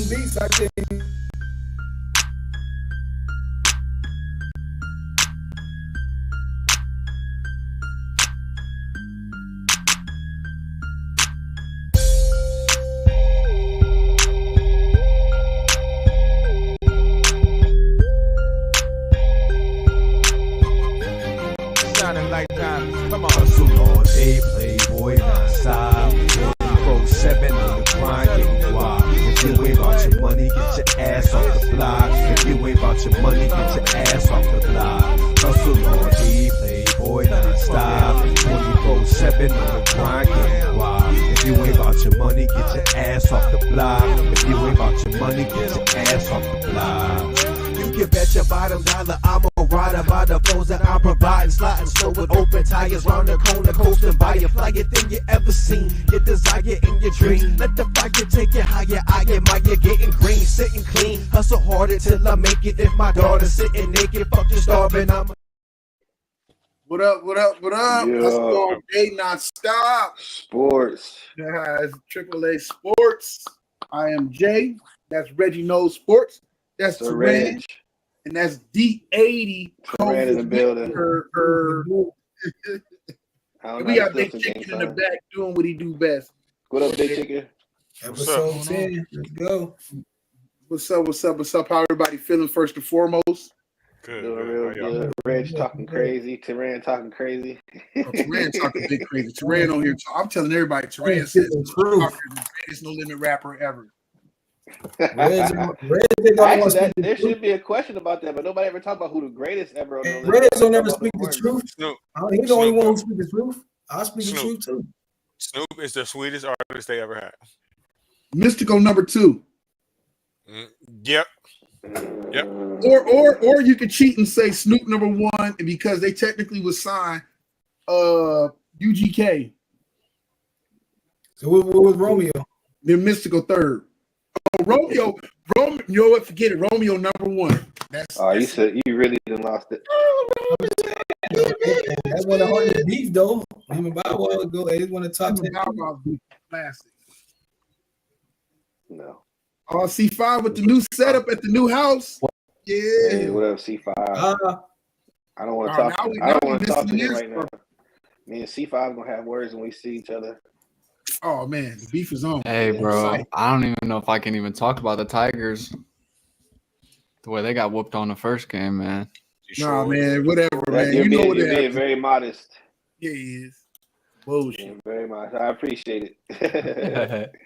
beats. I think. Shining like diamonds. Come on. Hustle all day, playboy, non-stop. 24/7 on the grind, getting wild. If you ain't about your money, get your ass off the block. If you ain't about your money, get your ass off the block. Hustle all day, playboy, non-stop. 24/7 on the grind, getting wild. If you ain't about your money, get your ass off the block. If you ain't about your money, get your ass off the block. You can bet your bottom dollar I'm a rider by the flows that I'm providing. Sliding slow with open tires round the corner, coasting by a flyer thing you ever seen. Your desire in your dream. Let the fire take you higher. I admire getting green, sitting clean. Hustle harder till I make it. If my daughter's sitting naked, fuck you starving. I'm What up? What up? What up? Yo. Let's go all day, not stop. Sports. It's AAA Sports. I am Jay. That's Reggie Knows Sports. That's So Teran. Reg. And that's D80. Teran in the building. I don't And know we how got to Big flip Chicken the in the game, back doing what he do best. What up, Big Chicken? Episode 10. Let's go. What's up? What's up? What's up? How everybody feeling first and foremost? Good. Doing good. real How y'all? good. Reg talking crazy. Teran talking crazy. Teran talking big crazy. Teran on here. I'm telling everybody, Teran says the greatest No Limit rapper ever. Actually, there should be a question about that, but nobody ever talked about who the greatest ever on the Reg list. don't never speak the truth. Snoop. He's the only one who speaks the truth. I speak the Snoop. truth too. Snoop is the sweetest artist they ever had. Mystical number 2. Yep. Or you could cheat and say Snoop number 1, and because they technically was signed UGK. So what was Romeo? Then Mystical 3rd. Oh, Romeo, you know what? Forget it. Romeo number 1. You said you really done lost it. That's one of the hardest beef though. Him and Bow Wow go. They just want to talk to him. Classic. No. Oh, C5 with the new setup at the new house. Yeah. Hey, what up, C5? I don't want to talk. I don't want to talk to him right now. Me and C5 gonna have words when we see each other. Oh man, the beef is on. Hey, bro, I don't even know if I can even talk about the Tigers. The way they got whooped on the first game, man. Nah, man, whatever, man. You're You know what being happened. very modest. Yeah, he is. Bullshit. Being very modest. I appreciate it.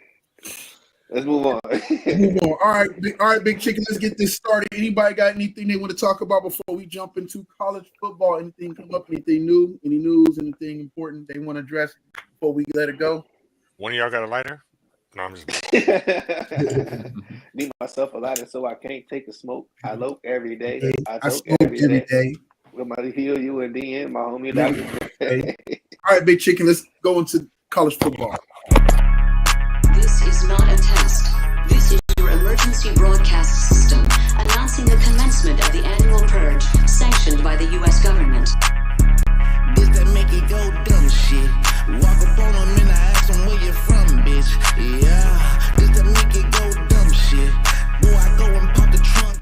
Let's move on. Move on. All right, Big Chicken. Let's get this started. Anybody got anything they want to talk about before we jump into college football? Anything come up? Anything new? Any news? Anything important they want to address before we let it go? One of y'all got a lighter? No, I'm just. Need myself a lighter so I can't take a smoke. I lope every day. I smoke every day. With my heel, you and DN, my homie. All right, Big Chicken. Let's go into college football. This is not a test. This is your emergency broadcast system announcing the commencement of the annual purge sanctioned by the U.S. government. This that make it go dumb shit. Walk up on them and I ask them where you from, bitch. Yeah, this that make it go dumb shit. Boy, I go and pop the trunk.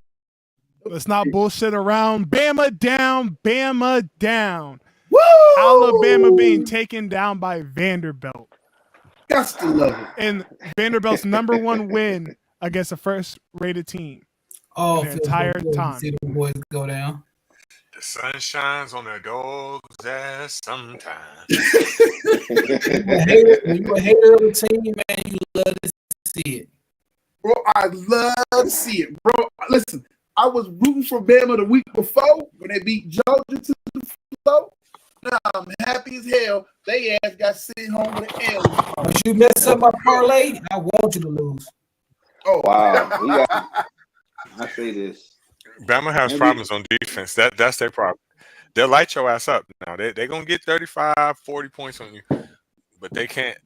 Let's not bullshit around. Bama down, Bama down. Woo! Alabama being taken down by Vanderbilt. That's the level. And Vanderbilt's number 1 win against a first-rated team. Oh, the entire time. See the boys go down. The sun shines on the dog's ass sometimes. When you're a hater of the team, man, you love to see it. Bro, I love to see it. Bro, listen, I was rooting for Bama the week before when they beat Georgia to the floor. Now I'm happy as hell. They ass got sent home with an L. But you mess up my parlay, I want you to lose. Oh, wow. I say this. Bama has problems on defense. That's their problem. They'll light your ass up. Now they're gonna get 35, 40 points on you, but they can't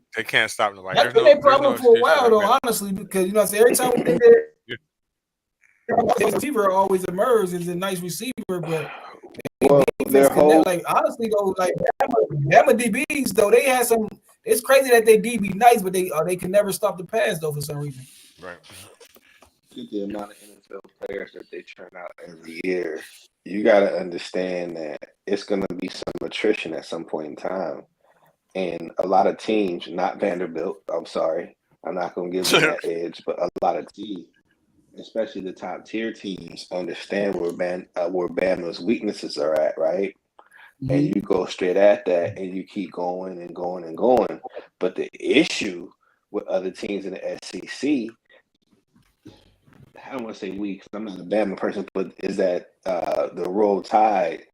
stop nobody. That's been their problem for a while, though, honestly, because you know, every time we did that, receiver always emerges as a nice receiver, but their whole like honestly though, like Bama DBs though, they had some. It's crazy that they DB nice, but they can never stop the pass though for some reason. Right. at the amount of NFL players that they turn out every year, you got to understand that it's going to be some attrition at some point in time. And a lot of teams, not Vanderbilt, I'm sorry, I'm not going to give them that edge, but a lot of teams, especially the top tier teams, understand where Bama's weaknesses are at, right? Mm-hmm. And you go straight at that and you keep going and going and going. But the issue with other teams in the SEC, I don't want to say weak, because I'm not a Bama person, but is that the Roll Tide,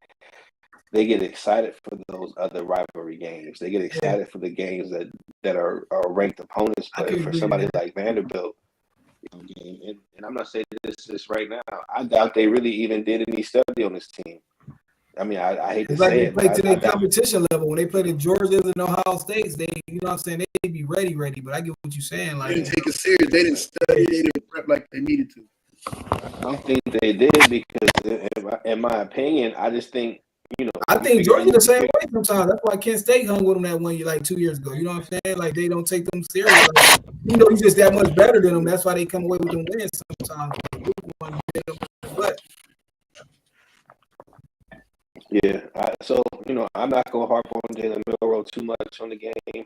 they get excited for those other rivalry games. They get excited for the games that are ranked opponents. But for somebody like Vanderbilt, game, and I'm not saying this right now, I doubt they really even did any study on this team. I mean, I hate to say it. They play to their competition level. When they play the Georgias and Ohio States, they, you know what I'm saying, they be ready. But I get what you're saying. Like, they didn't take it serious. They didn't study. They didn't prep like they needed to. I don't think they did because, in my opinion, I just think, you know. I think Georgia the same way sometimes. That's why Kent State hung with them that 1 year, like 2 years ago. You know what I'm saying? Like, they don't take them serious. Like, you know, he's just that much better than them. That's why they come away with them wins sometimes. But yeah, so, you know, I'm not going to harp on Jalen Milroe too much on the game.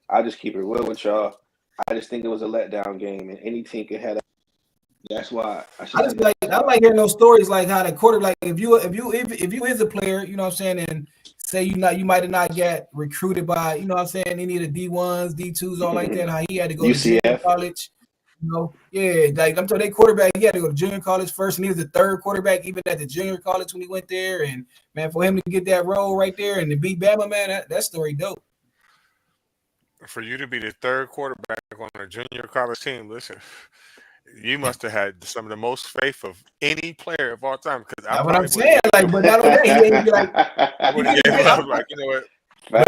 I just keep it real with y'all. I just think it was a letdown game, and any team could have. That's why I like hearing those stories, like how the quarter, like if you is a player, you know what I'm saying, and say you might have not got recruited by, you know what I'm saying, any of the D1s, D2s, all like that, how he had to go to junior college. You know, like I'm talking, they quarterback, he had to go to junior college first, and he was the third quarterback even at the junior college when he went there. And man, for him to get that role right there and to beat Bama, man, that story dope. For you to be the third quarterback on a junior college team, listen, you must have had some of the most faith of any player of all time. Because that's what I'm saying. Like, but not only that, he ain't like, I would have gave up. Like, you know what?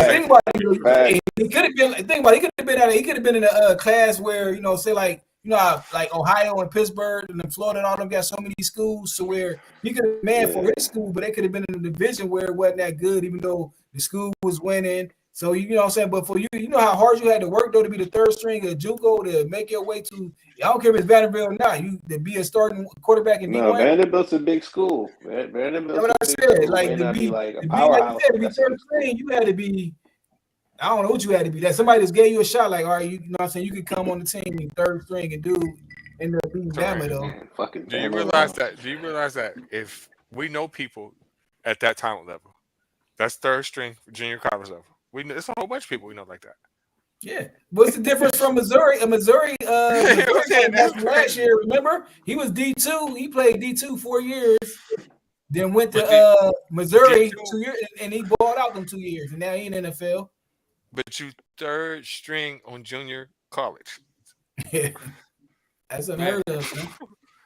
Think about it, he could have been. Think about it, he could have been in a class where, you know, say like, you know, how, like Ohio and Pittsburgh and then Florida and all them got so many schools to where he could have man for his school, but they could have been in a division where it wasn't that good, even though the school was winning. So you know what I'm saying, but for you, you know how hard you had to work though to be the third string of JUCO to make your way to. I don't care if it's Vanderbilt or not. You to be a starting quarterback in D1. Vanderbilt's a big school. Vanderbilt's what I said, like to be like a powerhouse. To be third string, you had to be. I don't know what you had to be. That somebody just gave you a shot. Like, all right, you know what I'm saying, you could come on the team in third string and do end up beating Bama though. Do you realize that? Do you realize that if we know people at that talent level, that's third string junior college level. It's a whole bunch of people we know like that. Yeah. What's the difference from Missouri? Missouri last year, remember? He was D2. He played D2 4 years. Then went to Missouri D2, 2 years, and he balled out them 2 years. And now he in the NFL. But you third string on junior college. Yeah. That's unheard of. Man.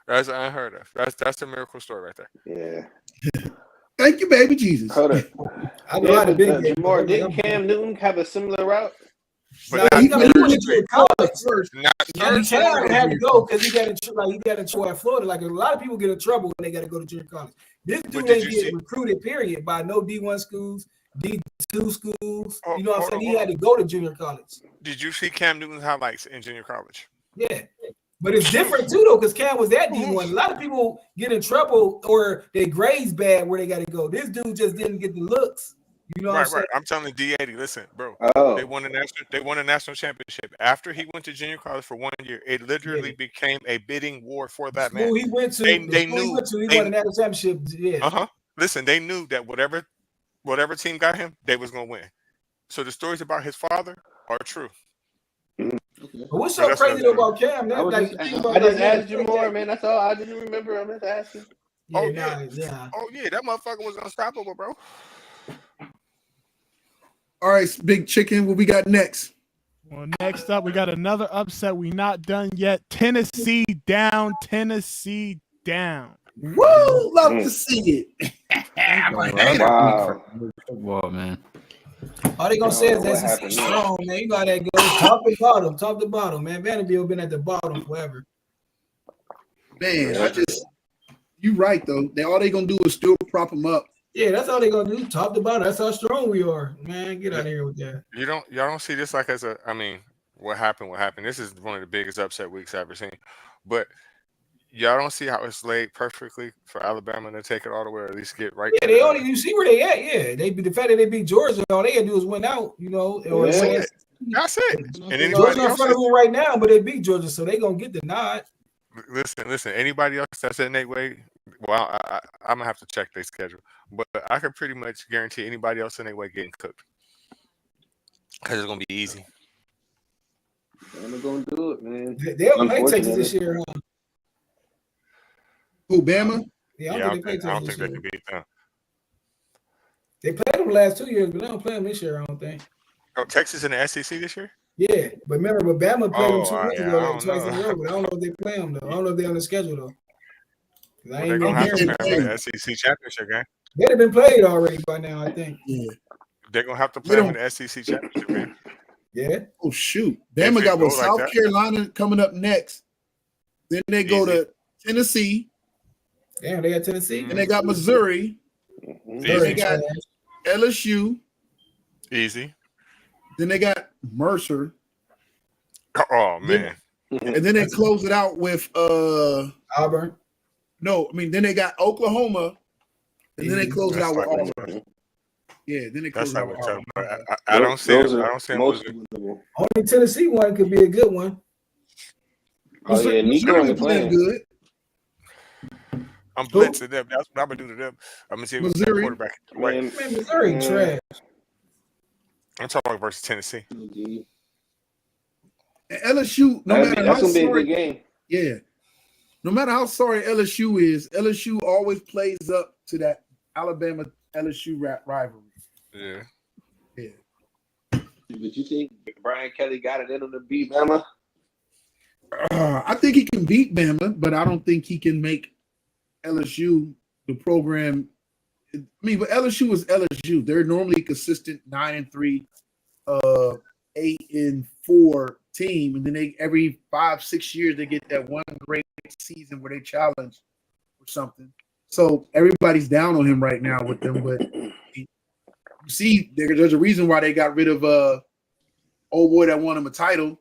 That's unheard of. That's a miracle story right there. Yeah. Thank you, baby Jesus. Hold up. Jamar, didn't Cam Newton have a similar route? But he went to college first. Cam had to go because he got in trouble at Florida. Like a lot of people get in trouble when they got to go to junior college. This dude ain't get recruited, period, by no D1 schools, D2 schools. You know what I'm saying? He had to go to junior college. Did you see Cam Newton's highlights in junior college? Yeah. But it's different too, though, because Cam was at D1. A lot of people get in trouble or their grades bad where they got to go. This dude just didn't get the looks. You know what I'm saying? I'm telling D80, listen, bro. Oh. They won a national championship. After he went to junior college for 1 year, it literally became a bidding war for that man. He went to, they knew he won a national championship. Yeah. Listen, they knew that whatever team got him, they was gonna win. So the stories about his father are true. Okay. What's so crazy about Cam? I just asked you more, man. That's all. I didn't remember. I meant to ask you. Oh yeah, that motherfucker was unstoppable, bro. All right, Big Chicken. What we got next? Well, next up, we got another upset. We not done yet. Tennessee down. Tennessee down. Woo! Love to see it. Wow. Football, man. All they gonna say is that's strong, man. You know how that goes. Top to bottom, man. Vanderbilt been at the bottom forever. Man, you right though. All they gonna do is still prop them up. Yeah, that's all they gonna do. Top to bottom. That's how strong we are, man. Get out of here with that. Y'all don't see this like what happened. This is one of the biggest upset weeks I've ever seen. But y'all don't see how it's laid perfectly for Alabama to take it all the way, or at least get right. Yeah, they only you see where they at. Yeah, the fact that they beat Georgia, all they had to do is win out. That's it. And Georgia's anybody in else front of them right now, but they beat Georgia, so they gonna get the nod. Listen. Anybody else that's in that way? Well, I'm gonna have to check their schedule, but I can pretty much guarantee anybody else in that way getting cooked because it's gonna be easy. Bama gonna do it, man. They don't play Texas this year, huh? Who, Bama? Yeah, I don't think they can beat them. They played them the last 2 years, but they don't play them this year, I don't think. Oh, Texas in the SEC this year? Yeah, but remember, Bama played them 2 weeks ago, like twice in a know. row. But I don't know if they play them though. I don't know if they're on the schedule though. They're gonna have to play them in the SEC championship game. They'd have been played already by now, I think. Yeah. They're gonna have to play them in the SEC championship game. Yeah. Oh shoot, Bama got with South Carolina coming up next. Then they go to Tennessee. Damn, they got Tennessee. And they got Missouri. Then they got LSU. Easy. Then they got Mercer. Oh man. And then they close it out with Auburn. No, I mean then they got Oklahoma. And then they close it out with Auburn. Yeah, then they close it out with Auburn. I don't see them losing. Only Tennessee one could be a good one. Oh yeah, Nico playing good. I'm blitzing them. That's what I'm gonna do to them. I'm gonna see if the quarterback. Right. Man, Missouri trash. I'm talking about versus Tennessee. And LSU, that's gonna be a good game. Yeah. No matter how sorry LSU is, LSU always plays up to that Alabama LSU rivalry. Yeah. Yeah. But you think Brian Kelly got it in him to beat Bama? I think he can beat Bama, but I don't think he can make LSU the program. I mean, but LSU is LSU. They're normally consistent 9-3, 8-4 team, and then they every 5-6 years they get that one great season where they challenge or something. So everybody's down on him right now with them, but you see, there's a reason why they got rid of old boy that won him a title,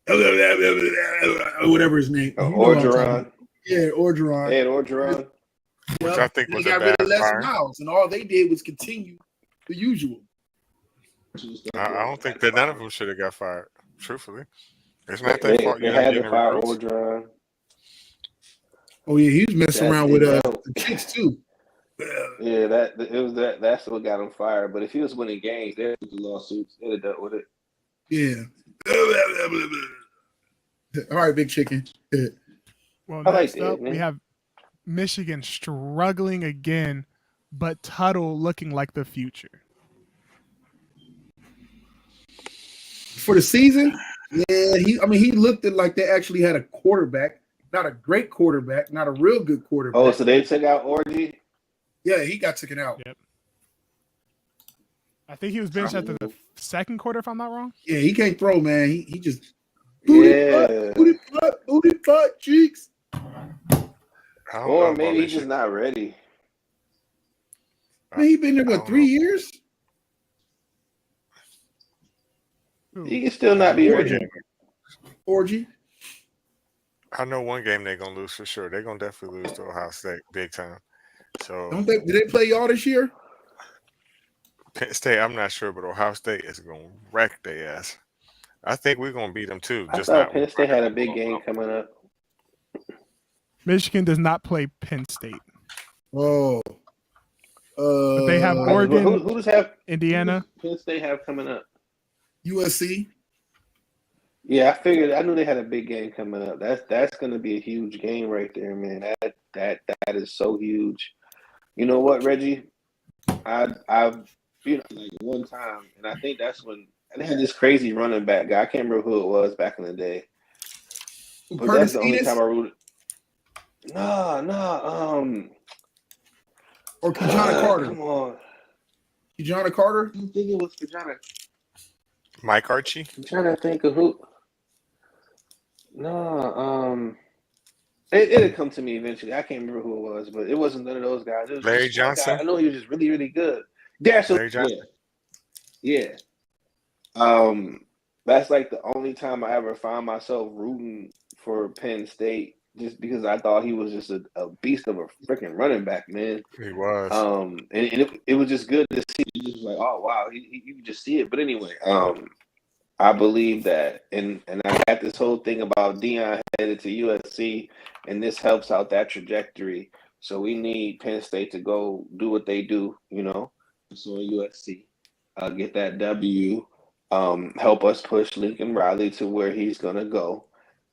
whatever his name. Orgeron. Yeah, Orgeron. Yeah, Orgeron. Which I think was they got rid of Les Miles, and all they did was continue the usual. I don't think that none of them should have got fired. Truthfully, it's not They their fault. had to fire Orgeron. Oh yeah, he was messing around with the chicks too. Yeah, that's what got him fired. But if he was winning games, there was the lawsuits. They'd have dealt with it. Yeah. All right, big chicken. Well, next up, we have Michigan struggling again, but Tuttle looking like the future. For the season, yeah, he looked at like they actually had a quarterback, not a great quarterback, not a real good quarterback. Oh, so they took out Orgy? Yeah, he got taken out. Yep. I think he was benched after the second quarter, if I'm not wrong. Yeah, he can't throw, man. He just booty butt cheeks. Or maybe he's just not ready. Man, he been there what 3 years? He can still not be ready. Orgy. I know one game they're gonna lose for sure. They're gonna definitely lose to Ohio State big time. So did they play y'all this year? Penn State, I'm not sure, but Ohio State is gonna wreck their ass. I think we're gonna beat them too. I thought Penn State had a big game coming up. Michigan does not play Penn State. Oh. But they have Oregon, who does have Indiana. Penn State have coming up? USC. Yeah, I knew they had a big game coming up. That's going to be a huge game right there, man. That is so huge. You know what, Reggie? I've like one time, and I think that's when they had this crazy running back guy. I can't remember who it was back in the day. But that's the only time I rooted. No. Or Kijana Carter. Come on. Kijana Carter? I think it was Kijana. Mike Archie? I'm trying to think of who. No, it'll come to me eventually. I can't remember who it was, but it wasn't none of those guys. It was Larry Johnson? I know he was just really, really good. Larry Johnson. Yeah. That's like the only time I ever found myself rooting for Penn State just because I thought he was just a beast of a freaking running back, man. He was. And it was just good to see. It was like, oh wow, you could just see it. But anyway, I believe that, and I got this whole thing about Deion headed to USC, and this helps out that trajectory. So we need Penn State to go do what they do, So USC, get that W, help us push Lincoln Riley to where he's gonna go,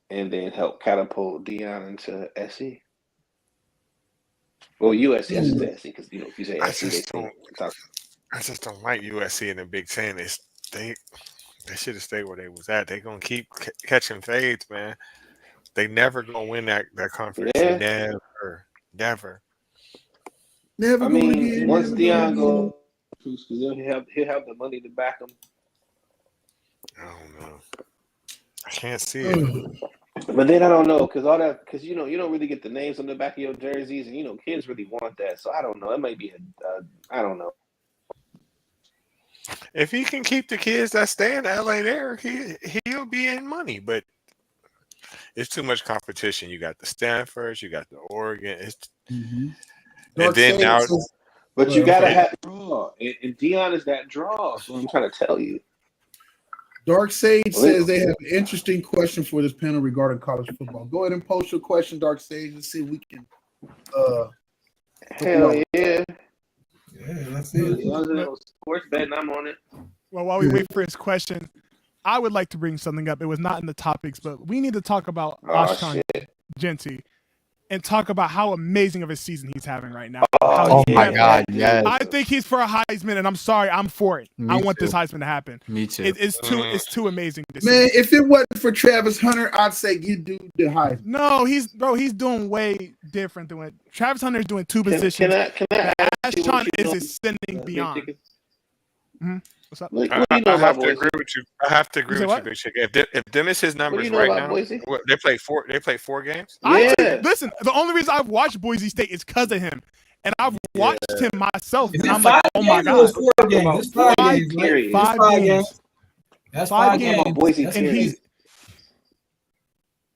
and then help catapult Deion into SC. Well, USC is SC because if you say SC, I just don't like USC in the Big Ten. They should have stayed where they was at. They're gonna keep catching fades, man. They never gonna win that conference. Yeah. Never. I mean, once Deion goes, because he'll have the money to back him. I don't know. I can't see it. But then I don't know because you don't really get the names on the back of your jerseys, and kids really want that. So I don't know. It might be I don't know. If he can keep the kids that stay in LA there, he'll be in money. But it's too much competition. You got the Stanfords, you got the Oregon. And then now, but you gotta have draw, and Deion is that draw. So I'm trying to tell you. Dark Sage says they have an interesting question for this panel regarding college football. Go ahead and post your question, Dark Sage, and see if we can. Hell yeah. Yeah, that's it. As long as there's sports betting, I'm on it. Well, while we wait for his question, I would like to bring something up. It was not in the topics, but we need to talk about Ashton Genty and talk about how amazing of a season he's having right now. Oh my God, yes. I think he's for a Heisman, and I'm sorry, I'm for it. I want this Heisman to happen. Me too. It's too amazing to Man, see. if it wasn't for Travis Hunter, I'd say you do the Heisman. No, he's doing way different than what Travis Hunter's doing. Two positions. Can I Ashton is ascending beyond. What's up? I have to agree with you. I have to agree with you, Big Chick. If them is his numbers right now, they play 4 games. Listen, the only reason I've watched Boise State is because of him, and I've watched him myself. Is And it I'm like, oh my God, 4 games? It's 5 games. Five games. That's 5 games. And he's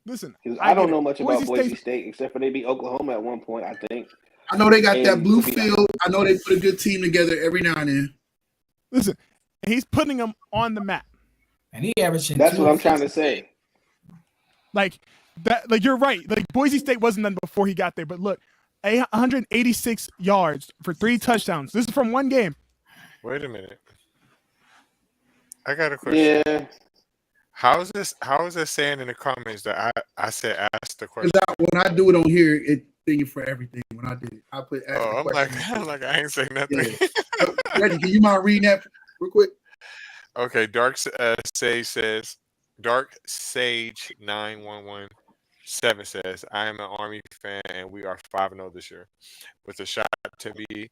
listen. I don't know much about Boise State except for they beat Oklahoma at one point. I think. I know they got that blue field. I know they put a good team together every now and then. Listen, he's putting them on the map. And he averaging. That's what I'm trying to say. Like that. Like you're right. Like Boise State wasn't done before he got there. But look, 186 yards for 3 touchdowns. This is from one game. Wait a minute. I got a question. Yeah. How is this saying in the comments that I said ask the question? When I do it on here, it thinking for everything. When I did it, I put. I'm like I ain't saying nothing. Yeah. Reggie, can you mind reading that real quick? Okay, Dark Sage says, Dark Sage 9117 says, I am an Army fan and we are 5-0 this year, with a shot to be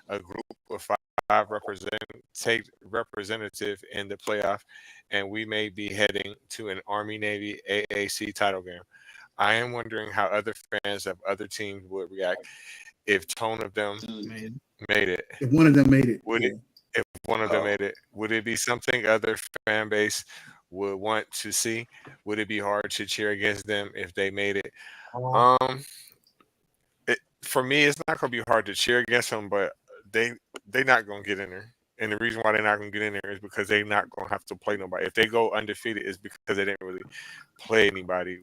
a group of 5 representative in the playoff, and we may be heading to an Army-Navy AAC title game. I am wondering how other fans of other teams would react if one of them made it. If one of them made it. If one of them made it, would it be something other fan base would want to see? Would it be hard to cheer against them if they made it? For me, it's not going to be hard to cheer against them, but they're not going to get in there. And the reason why they're not going to get in there is because they're not going to have to play nobody. If they go undefeated, it's because they didn't really play anybody.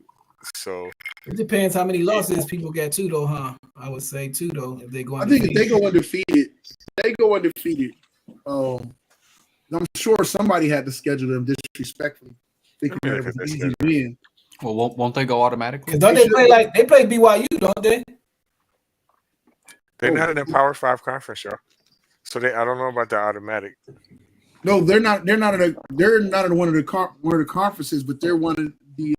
So it depends how many losses people get too, though, huh? I would say too, though. If they go, I think if they go undefeated, I'm sure somebody had to schedule them disrespectfully. Thinking it was an easy win. Well, won't they go automatically? Don't they play BYU, don't they? They're not in the Power 5 conference, y'all. So I don't know about the automatic. No, they're not. They're not in one of the conferences, but they're one of the.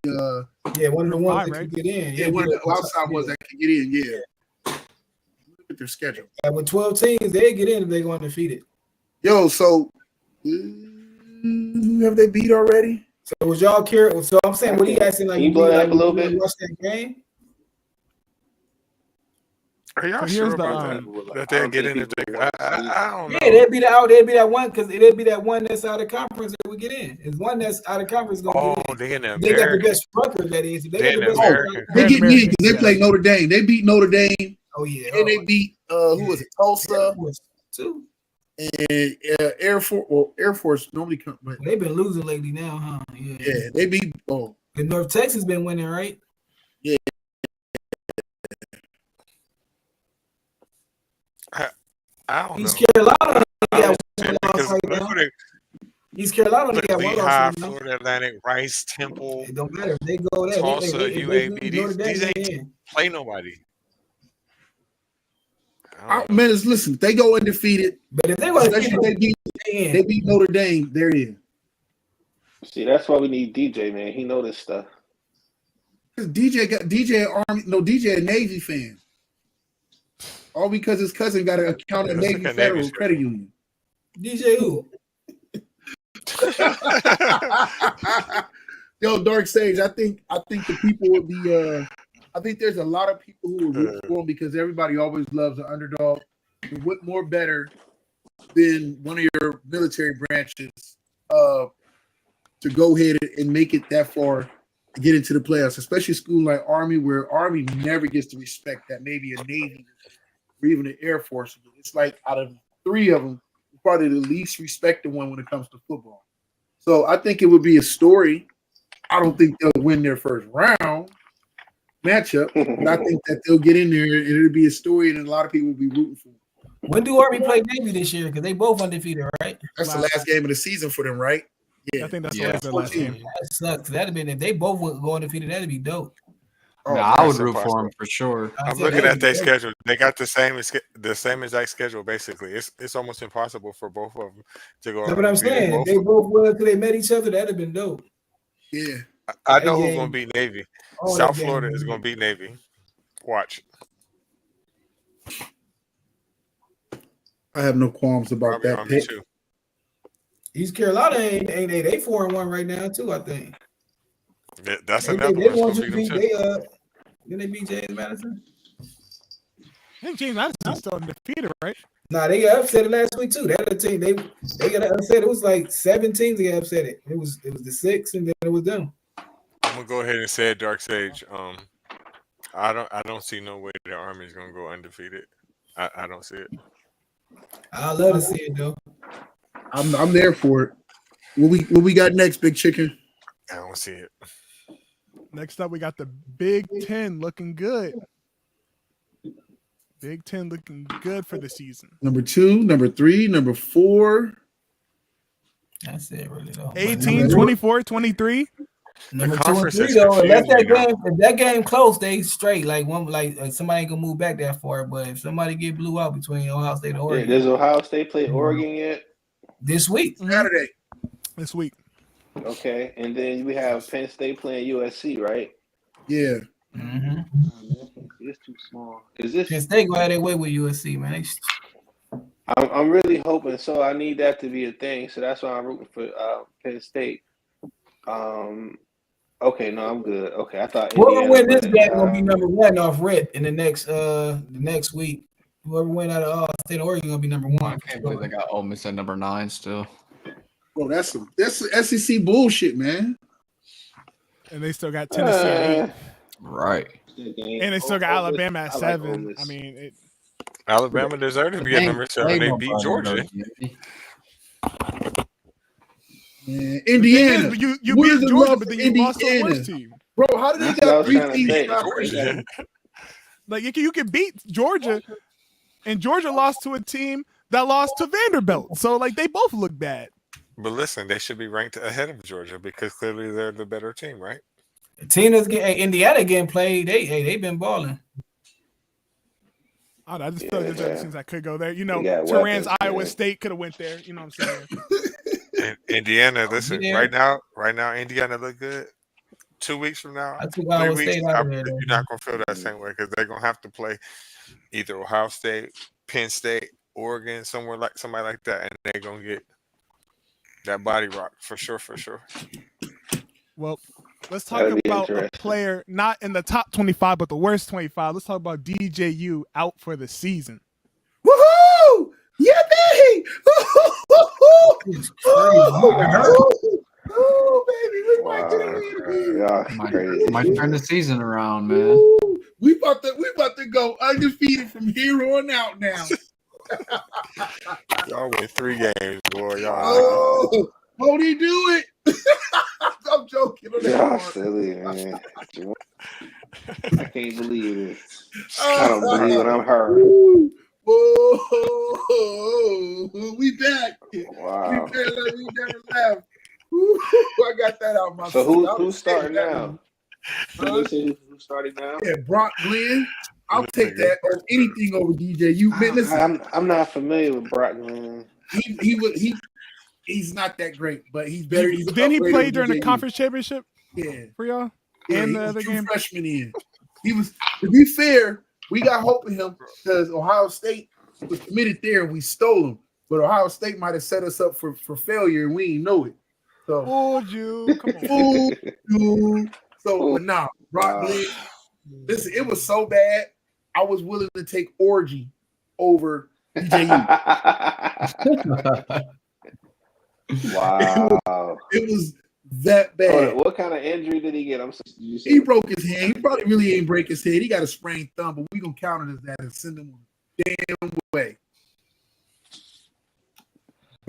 One of the ones that can get in. Yeah, one of the outside ones that can get in. Yeah. Look at their schedule. With 12 teams, they get in if they go undefeated. Yo, so have they beat already? So was y'all curious? So I'm saying, what he asking? Like, you blow that up a little bit? Watch that game. Are y'all So sure here's the, about that they'll get in the I don't know. Yeah, they'd be that one because it'd be that one that's out of conference that would get in. It's one that's out of conference gonna get in. They in the They got the American. best record. That is, they They got in the the best. American. They get in because they Yeah. play Notre Dame. They beat Notre Dame. Oh yeah, And they beat who was it? Tulsa too. And Air Force. Well, Air Force normally come, but They've been losing lately now, huh? yeah, they beat. Oh, and North Texas been winning, right? Yeah. I don't know. East Carolina got one Because loss right look now. what East Carolina look, got one Lehigh, loss right now. Florida Atlantic, Rice, Temple, It don't matter. They go there. Tulsa, They UAB. Notre These Dame ain't in. play nobody. Man, listen, if they go undefeated, but if they want they beat Notre Dame, they're in. See, that's why we need DJ, man. He know this stuff. DJ Army, no DJ a Navy fan. All because his cousin got an account at Navy Federal Credit Union. DJ who? Yo, Dark Sage, I think the people would be I think there's a lot of people who will root for him because everybody always loves an underdog. What more better than one of your military branches to go ahead and make it that far to get into the playoffs, especially a school like Army, where Army never gets the respect that maybe a Navy or even the Air Force. It's like out of three of them, probably the least respected one when it comes to football. So I think it would be a story. I don't think they'll win their first round matchup, but I think that they'll get in there and it'll be a story, and a lot of people will be rooting for them. When do Army play Navy this year? Because they both undefeated, right? That's the last game of the season for them, right? Yeah, I think that's always their last game. That sucks. That'd have been if they both would go undefeated. That'd be dope. I would root for them for sure. I'm looking at their schedule. They got the same exact schedule. Basically, it's almost impossible for both of them to go. That's what I'm saying. If they both were until they met each other, that'd have been dope. Yeah, I know who's going to beat Navy. South Florida is going to beat Navy. Watch. I have no qualms about that pick. East Carolina ain't they 4-1 right now too. I think. That's another one. Didn't they beat James Madison? I think James Madison's still undefeated, right? Nah, they got upset last week too. That other team, they got upset. It was like 7 teams they got upset. It was the 6, and then it was them. I'm gonna go ahead and say it, Dark Sage. I don't see no way the Army is gonna go undefeated. I don't see it. I love to see it though. I'm there for it. What we got next, Big Chicken? I don't see it. Next up, we got the Big Ten looking good. Big Ten looking good for the season. Number 2, number 3, number 4. That's it, really though. 18, 24, 23. Number 2 and 3 though. If that game close, they straight. Like somebody ain't gonna move back that far. But if somebody get blew out between Ohio State and Oregon, does Ohio State play Oregon yet? This week, Saturday. This week. Okay, and then we have Penn State playing USC, right? Yeah. Mm-hmm. It's too small. Is this Penn State go out their way with USC, man? I'm really hoping so. I need that to be a thing. So that's why I'm rooting for Penn State. Okay, no, I'm good. Okay, I thought whoever win this game gonna be number 1 off rip in the next week. Whoever win out of Ohio State or Oregon gonna be number 1. I can't believe they got Ole Miss at number 9 still. Bro, that's SEC bullshit, man. And they still got Tennessee at 8. Right. And they still got Alabama at 7. I mean, Alabama deserved to be at number 7. They beat Georgia. Yeah, Indiana. You beat Georgia, but then you lost to the worst team. Bro, how did they got 3 teams? Like you can beat Georgia, and Georgia lost to a team that lost to Vanderbilt. So like they both look bad. But listen, they should be ranked ahead of Georgia because clearly they're the better team, right? Indiana getting played. They been balling. I just feel like there's other teams that could go there. You know, Turan's Iowa State could have went there. You know what I'm saying? Indiana, listen, right now, Indiana look good. 2 weeks from now, 3 weeks, you're not gonna feel that same way because they're gonna have to play either Ohio State, Penn State, Oregon, somebody like that, and they're gonna get that body rock for sure. Well, Let's talk about a player not in the top 25, but the worst 25. Let's talk about DJU out for the season. Woohoo! Yippee! Oh, baby, we might get it. Might turn the season around, man. We about to go undefeated from here on out now. Y'all win 3 games, boy. Y'all. Oh, won't he do it? I'm joking. Y'all silly, man. I can't believe it. I don't believe what I'm hearing. Whoa, we back. Wow. We never left. I got that out my. So who's starting now? Who's starting now? Yeah, Brock Glenn. I'll take that over anything over DJU. Man, listen, I'm not familiar with Brock Glenn. He's not that great, but he's better. Then he played during the conference championship. Yeah, for y'all. Yeah, and the other game. Freshman in. He was. To be fair, we got hope in him because Ohio State was committed there and we stole him. But Ohio State might have set us up for failure and we didn't know it. So fooled you. Come on. Fooled you. So but nah, Brock Glenn. Listen, it was so bad. I was willing to take Orgy over DJU. Wow. It was that bad. What kind of injury did he get? He broke his hand. He probably really ain't break his head. He got a sprained thumb, but we gonna count it as that and send him damn way.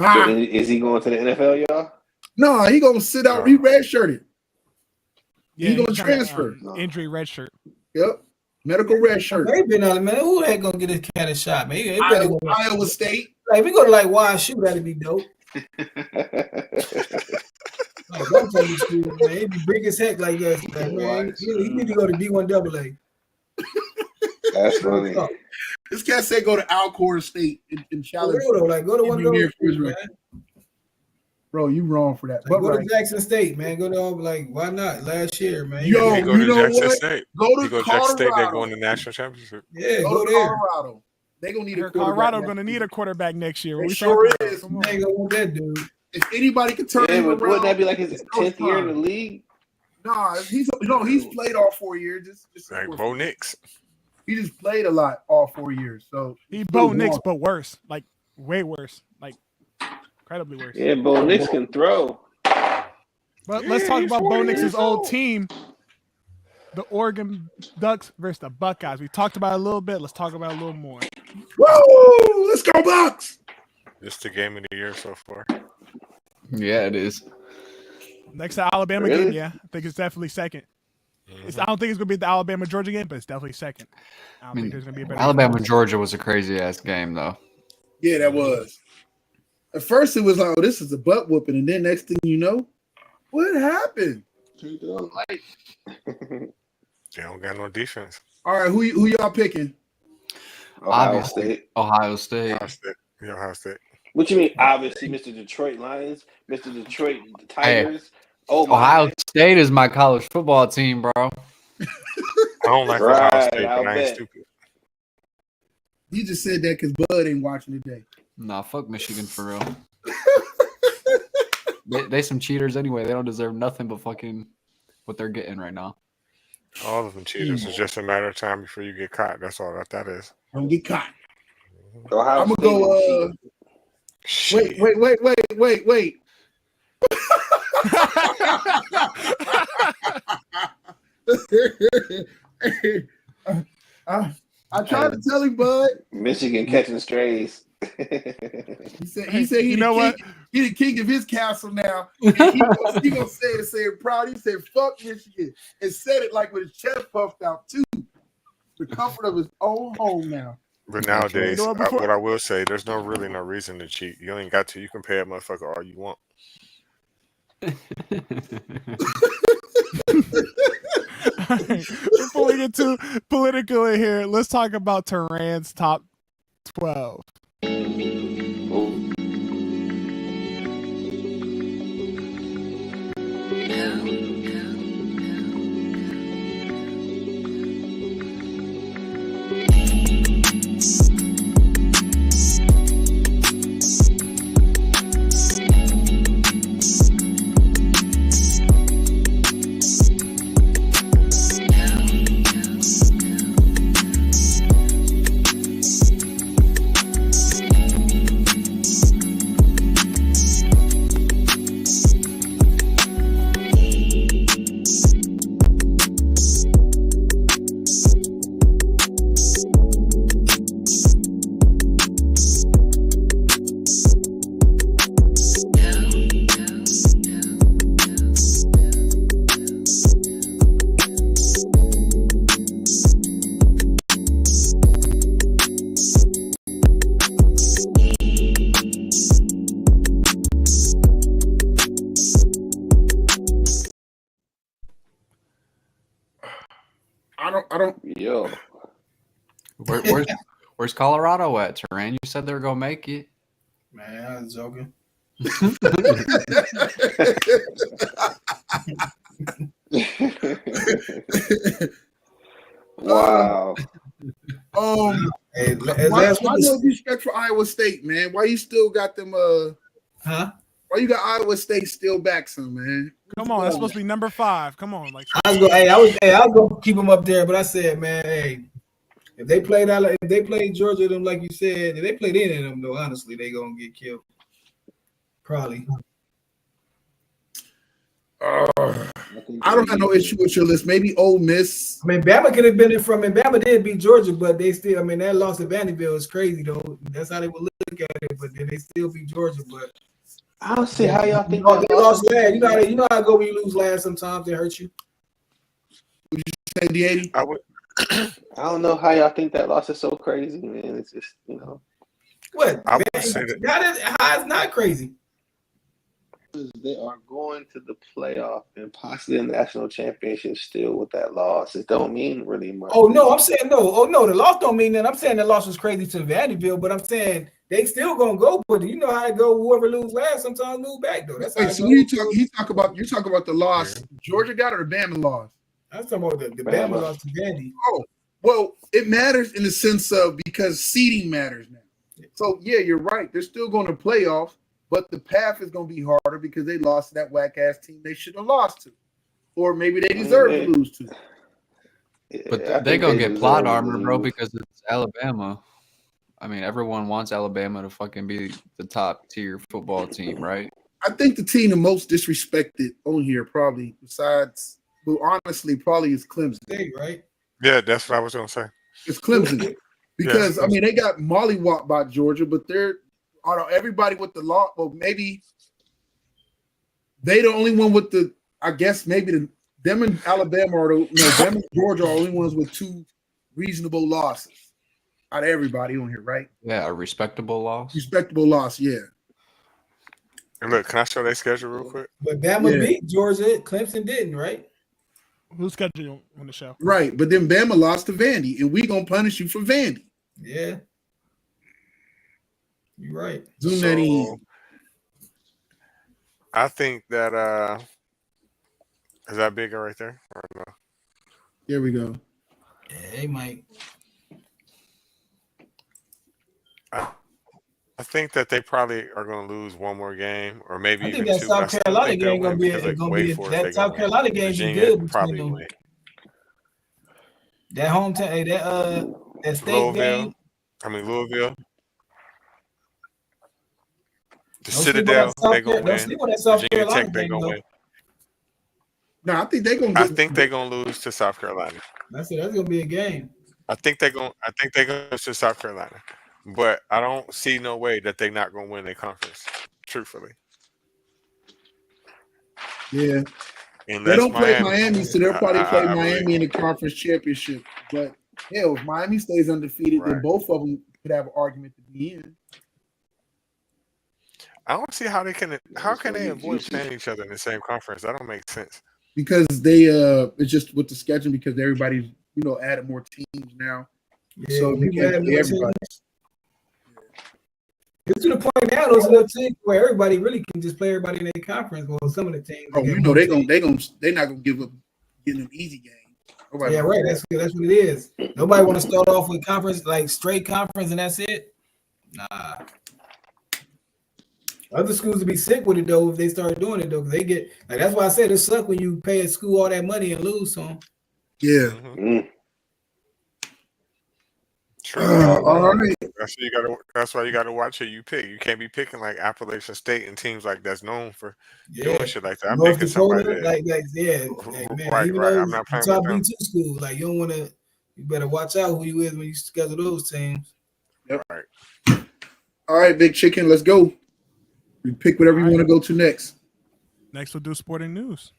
So is he going to the NFL, y'all? No, he gonna sit out. He redshirted. Yeah, he gonna transfer. Injury red shirt. Yep. Medical red shirt. They been on, man. Who the heck gonna get this kind of shot, man? Iowa State. Like, if we go to like YSU, that'd be dope. Like, don't tell me school, man. It'd be big as heck like that. Like, man, he need to go to D1AA. That's funny. This cat said go to Alcorn State and challenge. Like, go to one of those, man. Bro, you wrong for that. Like, but go to Jackson State, man. Go to like, why not? Last year, man. Yo, you go to Jackson State. Go to Jackson State. They're going to the national championship. Yeah, go to Colorado. They gonna need a Colorado gonna need a quarterback next year. They sure is. They gonna want that dude. If anybody can turn him around, wouldn't that be like his 10th year in the league? Nah, he's played all 4 years. Just like Bo Nix. He just played a lot all 4 years. So he Bo Nix, but worse, like way worse, like incredibly worse. Yeah, Bo Nix can throw. But let's talk about Bo Nix's old team, the Oregon Ducks versus the Buckeyes. We talked about it a little bit. Let's talk about it a little more. Whoa! Let's go Bucks! It's the game of the year so far. Yeah, it is. Next to Alabama game, yeah, I think it's definitely second. I don't think it's gonna be the Alabama Georgia game, but it's definitely second. I don't think there's gonna be a better Alabama Georgia was a crazy ass game though. Yeah, that was. At first, it was like, "Oh, this is a butt whooping," and then next thing you know, what happened? They don't got no defense. All right, who y'all picking? Ohio State. Ohio State. What you mean? Obviously, Mr. Detroit Lions, Mr. Detroit Tigers. Hey, Ohio State is my college football team, bro. I don't like Ohio State, but I ain't stupid. You just said that because Bud ain't watching today. Nah, fuck Michigan for real. they some cheaters anyway. They don't deserve nothing but fucking what they're getting right now. All of them cheaters. It's just a matter of time before you get caught. That's all that is. Don't get caught. Ohio I'm gonna go. Wait. I tried to tell him, Bud. Michigan catching strays. He said he the king of his castle now. He gonna say it proud. He said fuck Michigan and said it like with his chest puffed out too. The comfort of his own home now. But nowadays, what I will say, there's really no reason to cheat. You ain't got to. You can pay a motherfucker all you want. Right. Before we get too political in here, let's talk about Tehran's top 12. Yo. Where's Colorado at, Terran? You said they were gonna make it. Man, I was joking. Wow. Hey, why no respect for Iowa State, man? Why you still got them? Huh? Why you got Iowa State still back some, man? Come on, that's supposed to be number 5. Come on, like I was gonna keep them up there, but I said, man, hey, if they played Georgia, them like you said, if they played any of them, though, honestly, they gonna get killed. Probably. I don't have no issue with your list. Maybe Ole Miss. I mean, Bama could have been in from, and Bama did beat Georgia, but they still, I mean, that loss at Vanderbilt is crazy, though. That's how they would look at it, but then they still beat Georgia. But I don't see how y'all think they lost last. You know how it go when you lose last. Sometimes it hurts you. Would you say the 80? I don't know how y'all think that loss is so crazy, man. It's just, What? I would say that how it's not crazy. They are going to the playoff and possibly a national championship still with that loss. It don't mean really much. Oh no, I'm saying no. Oh no, the loss don't mean that. I'm saying the loss was crazy to Vanderbilt, but I'm saying they still gonna go. But you know how it go. Whoever lose last, sometimes lose back though. That's how so you talk about the loss Georgia got or the Bama loss? I'm talking about the Bama loss to Vandy. Oh, well, it matters in the sense of because seeding matters now. So yeah, you're right. They're still going to playoffs. But the path is going to be harder because they lost to that whack-ass team they should have lost to. Or maybe they deserve to lose to. But they're going to get plot armor, bro, because it's Alabama. I mean, everyone wants Alabama to fucking be the top-tier football team, right? I think the team the most disrespected on here probably, besides, well, honestly, probably is Clemson. Right? Yeah, that's what I was going to say. It's Clemson. Because, I mean, they got mollywopped by Georgia, but they're everybody with the law, well, maybe they the only one with the, I guess maybe them and Alabama or them and Georgia are the only ones with 2 reasonable losses out of everybody on here, right? Yeah, a respectable loss. Respectable loss, yeah. And look, can I show their schedule real quick? But Bama beat Georgia, Clemson didn't, right? Who's scheduled on the show? Right, but then Bama lost to Vandy, and we gonna punish you for Vandy. Yeah. You're right. Zoom that in. I think that is that bigger right there? Or no? There we go. Hey, Mike. I think that they probably are going to lose one more game, or maybe I even think that 2. South Carolina game going to be that South Carolina game be good. Probably win. That hometown, that state game. Louisville. The Citadel, they're going to win. Virginia Tech, they're going to win. No, I think they're going to. I think they're going to lose to South Carolina. That's going to be a game. I think they're going to lose to South Carolina, but I don't see no way that they're not going to win their conference. Truthfully. Yeah. They don't play Miami, so they'll probably play Miami in the conference championship. But hell, if Miami stays undefeated, then both of them could have an argument to be in. I don't see how they can. How can they avoid playing each other in the same conference? That don't make sense. Because they, it's just with the schedule. Because everybody's, added more teams now, so you can't play everybody. It's to the point now, those little teams where everybody really can just play everybody in their conference. Well, some of the teams. Oh, they're not gonna give up getting an easy game. Nobody right. That's what it is. Nobody want to start off with conference like straight conference and that's it. Nah. Other schools would be sick with it though if they start doing it though, because they get like that's why I said it sucks when you pay a school all that money and lose some. Yeah. Mm-hmm. All right. That's why you gotta watch who you pick. You can't be picking like Appalachian State and teams like that's known for doing shit like that. I'm North picking Dakota, somebody like man, right. I'm not playing with them. B2 school, like you don't want to. You better watch out who you is when you schedule those teams. Yep. All right, Big Chicken, let's go. We pick whatever you want to go to next. Next, we'll do sporting news.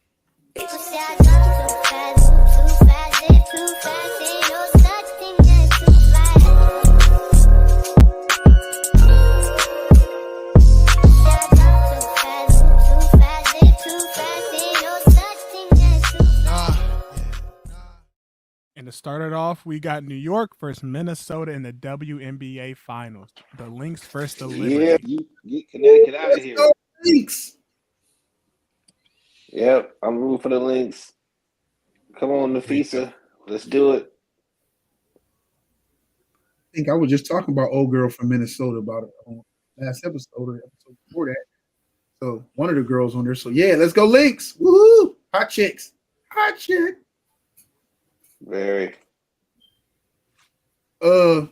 In the start it off. We got New York versus Minnesota in the WNBA Finals. The Lynx versus the Liberty. Yeah, you get Connecticut out of here. Lynx. Yep, I'm rooting for the Lynx. Come on, Nafisa. Let's do it. I think I was just talking about old girl from Minnesota about it on last episode or episode before that. So one of the girls on there. So yeah, let's go Lynx. Woohoo! Hot chicks. Hot chick. Very. I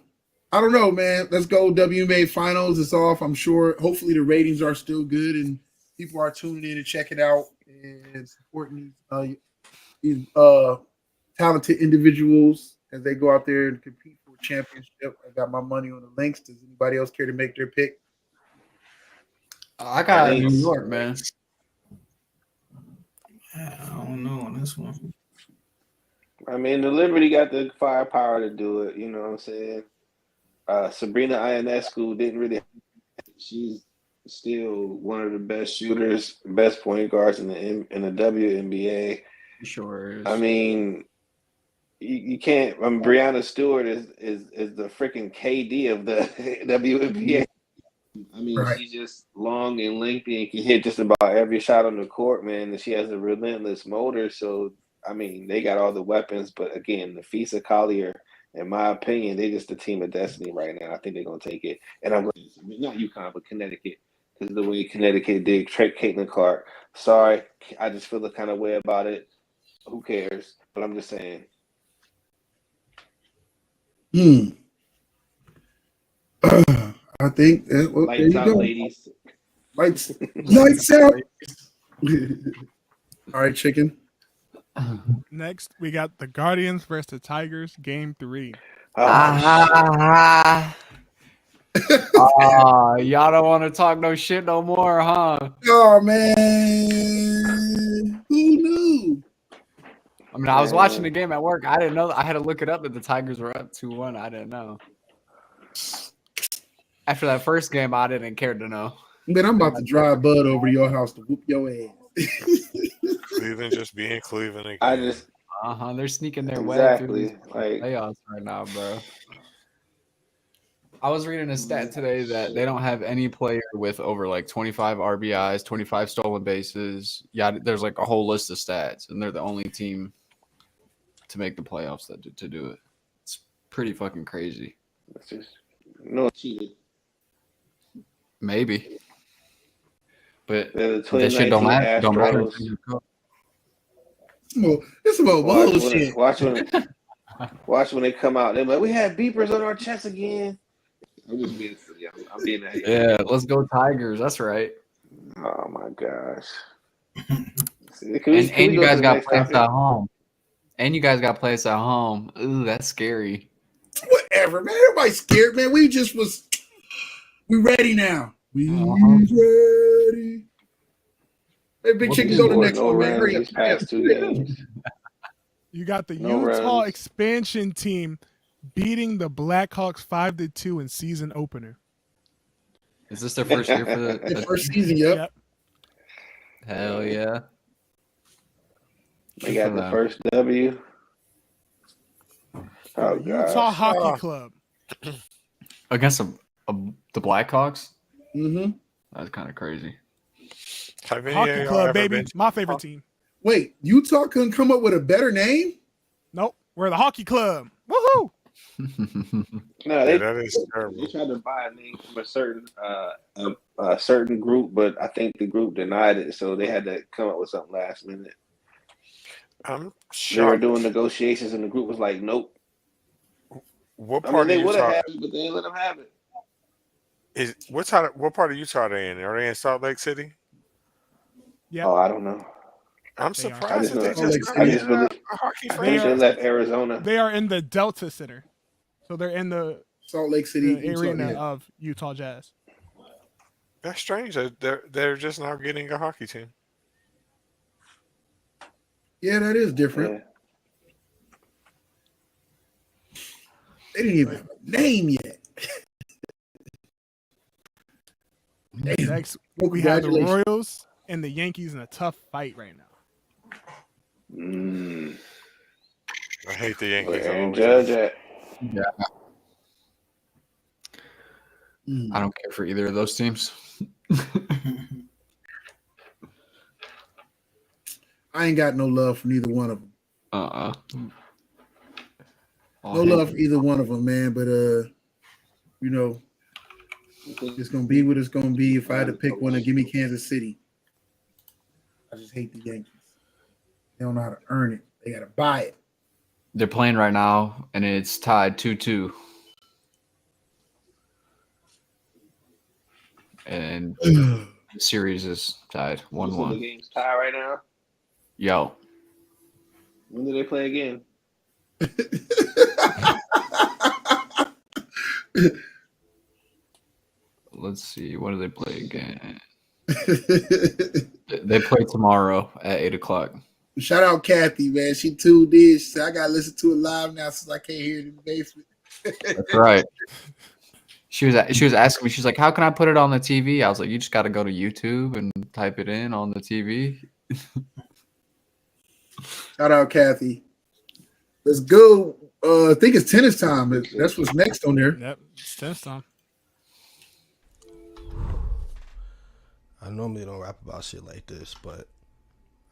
don't know, man. Let's go WNBA Finals. It's off. I'm sure. Hopefully the ratings are still good and people are tuning in to check it out and supporting these talented individuals as they go out there and compete for a championship. I got my money on the Lynx. Does anybody else care to make their pick? I got New York, man. I don't know on this one. I mean, the Liberty got the firepower to do it. You know what I'm saying? Sabrina Ionescu didn't really. She's still one of the best shooters, best point guards in the WNBA. Sure is. I mean, you can't. Brianna Stewart is the freaking KD of the WNBA. I mean, she's just long and lengthy and can hit just about every shot on the court, man. And she has a relentless motor. So, I mean, they got all the weapons. But again, Nafisa Collier, in my opinion, they're just the team of destiny right now. I think they're going to take it. And I'm going to, not UConn, but Connecticut. Because the way Connecticut did Caitlin Clark. Sorry, I just feel the kind of way about it. Who cares? But I'm just saying. I think lights out, ladies. Lights out. All right, chicken. Next, we got the Guardians versus the Tigers, Game 3. Y'all don't want to talk no shit no more, huh? Oh man, who knew? I mean, I was watching the game at work. I didn't know. I had to look it up that the Tigers were up 2-1. I didn't know. After that first game, I didn't care to know. Man, I'm about to drive Bud over to your house to whoop your ass. Cleveland just being Cleveland again. I just they're sneaking their way through these playoffs right now, bro. I was reading a stat today that they don't have any player with over like 25 RBIs, 25 stolen bases. Yeah, there's like a whole list of stats, and they're the only team to make the playoffs to do it. It's pretty fucking crazy. That's just no cheated. Maybe, but that shit don't matter. It's about bullshit. Watch when they come out. They're like, we had beepers on our chests again. I'm just being silly. I'm being that. Yeah, let's go Tigers. That's right. Oh my gosh. And you guys got plays at home. And you guys got plays at home. Ooh, that's scary. Whatever, man. Everybody's scared, man. We ready now. We ready. Hey, Big Chicken, go to the next one, man. Hurry up. Past 2 games. You got the Utah expansion team beating the Blackhawks 5-2 in season opener. Is this their first year for the first season? Yep. Hell yeah. They got the first W. Oh, Utah Hockey Club against the Blackhawks. Mm-hmm. That's kind of crazy. Hockey Club, baby, my favorite team. Wait, Utah couldn't come up with a better name? Nope, we're the Hockey Club. Woohoo! No, they that is terrible. They tried to buy a name from a certain group, but I think the group denied it, so they had to come up with something last minute. I'm They were shocked. doing negotiations, and the group was like, "Nope." What I mean, part they of would have Utah had it, but they didn't let them have it. what part of Utah are they in? Are they in Salt Lake City? Yeah. Oh, I don't know. I'm They are. surprised that they I just just got believe- a hockey I think franchise. they left Arizona. They are in the Delta Center, so they're in the Salt Lake City, arena Utah, of Utah Jazz. That's strange. They're just now getting a hockey team. Yeah, that is different. Yeah. They didn't even have a name yet. Damn. Next, Well, we have the congratulations. Royals and the Yankees in a tough fight right now. I hate the Where Yankees. Aaron Judge at? Yeah. I don't care for either of those teams. I ain't got no love for neither one of them. No love for either one of them, man. But you know, it's gonna be what it's gonna be. If I had to pick one, give me Kansas City. I just hate the Yankees. They don't know how to earn it. They gotta buy it. They're playing right now, and it's tied 2-2. And the series is tied 1-1. The game's tied right now. Yo. When do they play again? Let's see. When do they play again? They play tomorrow at 8:00. Shout out Kathy, man. She tuned in. She said, I gotta listen to it live now since I can't hear it in the basement. That's right. She was asking me, she's like, how can I put it on the TV? I was like, you just got to go to YouTube and type it in on the TV. Shout out Kathy. Let's go. I think it's tennis time. That's what's next on there. Yep, it's tennis time. I normally don't rap about shit like this, but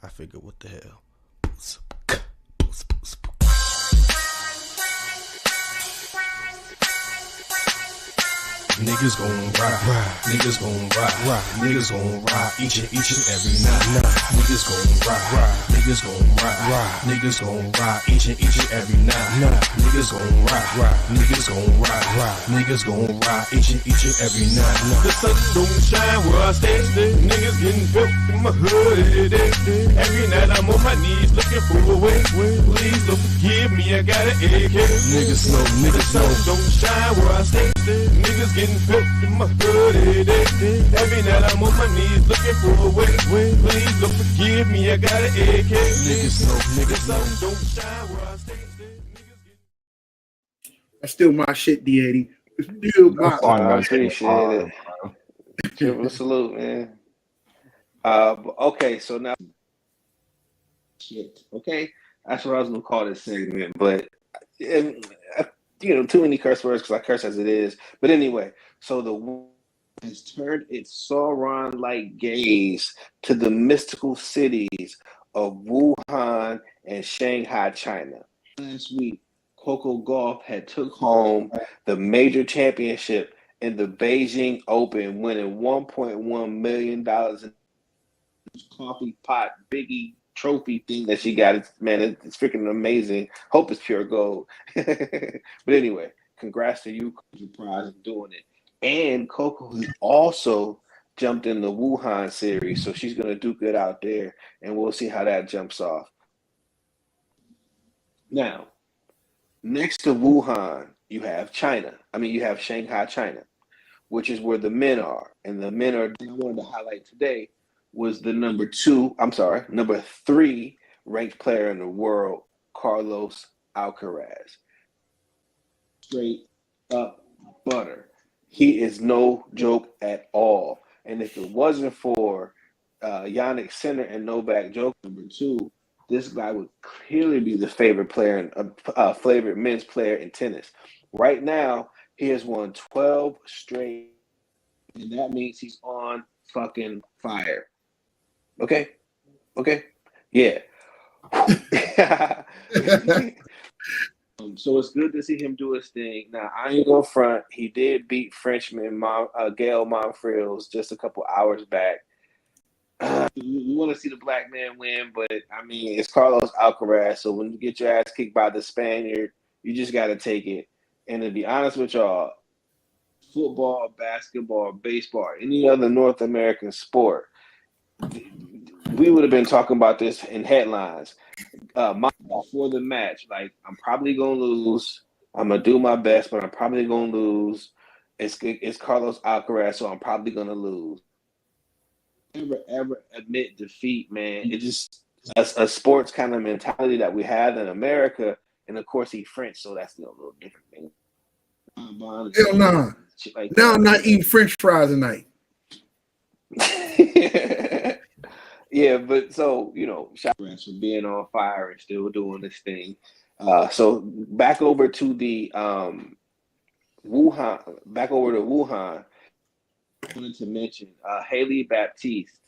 I figured, what the hell? Niggas gon' ride, niggas gon' ride, niggas gon' ride each and every night. Niggas gon' ride, niggas gon' ride, niggas gon' ride each and every night. Niggas gon' ride, niggas gon' ride, niggas gon' ride each and every night. The sun don't shine where I stay, niggas getting built in my hood every day. Every night I'm on my knees looking for a way. Please don't forgive me, I got an AK. Niggas know, the sun don't shine where I stay, niggas getting built in my hood every day. Every night I'm on my knees looking for a way. Please don't forgive me, I got an AK. Niggas know, don't shine where I stay. That's still my shit, D80. It's still my I appreciate it. Triple salute, man. Okay, so now shit. Okay, that's what I was gonna call this segment, but too many curse words because I curse as it is. But anyway, so the world has turned its Sauron-like gaze to the mystical cities of Wuhan and Shanghai, China. Last week, Coco Gauff had took home the major championship in the Beijing Open, winning $1.1 million in coffee pot biggie trophy thing that she got. Man, it's freaking amazing. Hope it's pure gold. But anyway, congrats to you, Prize, for doing it. And Coco has also jumped in the Wuhan series, so she's going to do good out there, and we'll see how that jumps off. Now, next to Wuhan, you have Shanghai, China, which is where the men are. And the men are, I wanted to highlight today, was the number 3 ranked player in the world, Carlos Alcaraz. Straight up butter. He is no joke at all. And if it wasn't for Jannik Sinner and Novak Djokovic, number 2, this guy would clearly be the favorite player, favorite men's player in tennis. Right now, he has won 12 straight, and that means he's on fucking fire. Okay? Yeah. So it's good to see him do his thing. Now, I ain't gonna front. He did beat Frenchman Gael Monfils just a couple hours back. We want to see the black man win, but I mean, it's Carlos Alcaraz. So when you get your ass kicked by the Spaniard, you just got to take it. And to be honest with y'all, football, basketball, baseball, any other North American sport, we would have been talking about this in headlines before the match. Like, I'm probably going to lose. I'm going to do my best, but I'm probably going to lose. It's Carlos Alcaraz, so I'm probably going to lose. Ever admit defeat, man. It's just a sports kind of mentality that we have in America. And, of course, he's French, so that's a little different thing. Hell no. Now I'm not eating French fries tonight. Yeah, but so, shout out for being on fire and still doing this thing. So back over to the Wuhan. Back over to Wuhan. I wanted to mention Haley Baptiste.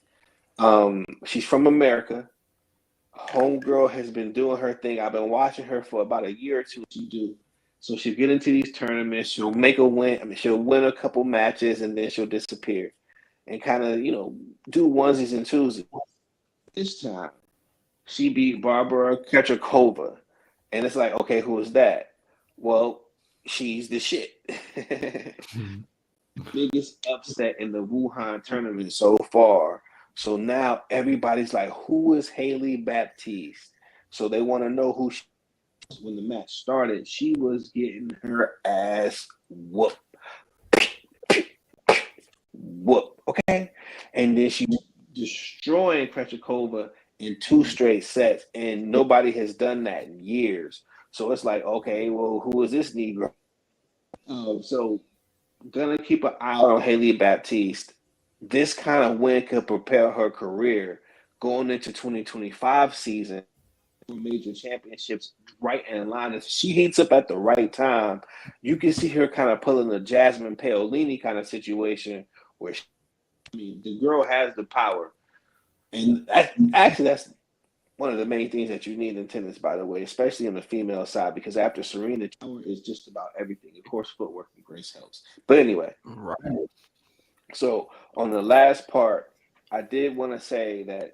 She's from America. Homegirl has been doing her thing. I've been watching her for about a year or two. So she'll get into these tournaments. She'll make a win. I mean, she'll win a couple matches and then she'll disappear and kind of, do onesies and twosies. This time, she beat Barbara Krejcikova. And it's like, okay, who is that? Well, she's the shit. Biggest upset in the Wuhan tournament so far. So now everybody's like, who is Haley Baptiste? So they want to know who she is. When the match started, she was getting her ass whooped. Whoop, okay? And then she was destroying Krejcikova in 2 straight sets, and nobody has done that in years. So it's like, okay, well, who is this Negro? So gonna keep an eye on Haley Baptiste. This kind of win could prepare her career going into 2025 season for major championships right in line. If she heats up at the right time, you can see her kind of pulling a Jasmine Paolini kind of situation where the girl has the power. And that's one of the main things that you need in tennis, by the way, especially on the female side, because after Serena, power is just about everything. Of course, footwork and grace helps. But anyway, right. So on the last part, I did want to say that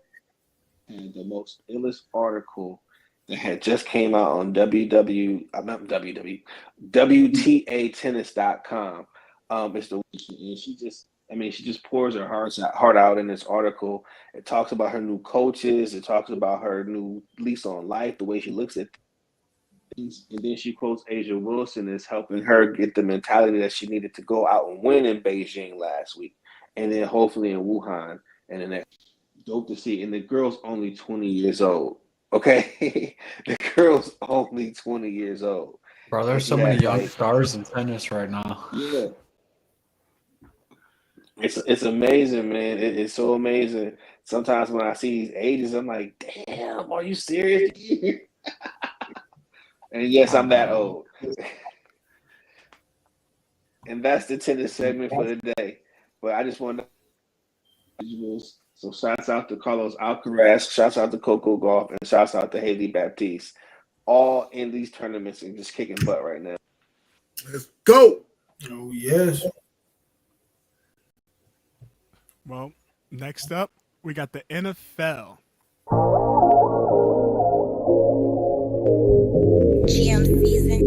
the most illest article that had just came out on WTAtennis.com is the and she just pours her heart out in this article. It talks about her new coaches. It talks about her new lease on life, the way she looks at things. And then she quotes Asia Wilson as helping her get the mentality that she needed to go out and win in Beijing last week. And then hopefully in Wuhan. And then that's dope to see. And the girl's only 20 years old. Okay? The girl's only 20 years old. Bro, there's so many young stars in tennis right now. Yeah. It's amazing, man. It's so amazing. Sometimes when I see these ages, I'm like, damn, are you serious? And yes, I'm that old. And that's the tennis segment for the day. But I just want to so shouts out to Carlos Alcaraz, shouts out to Coco Gauff, and shouts out to Haley Baptiste. All in these tournaments and just kicking butt right now. Let's go. Oh, yes. Well, next up, we got the NFL. GM season.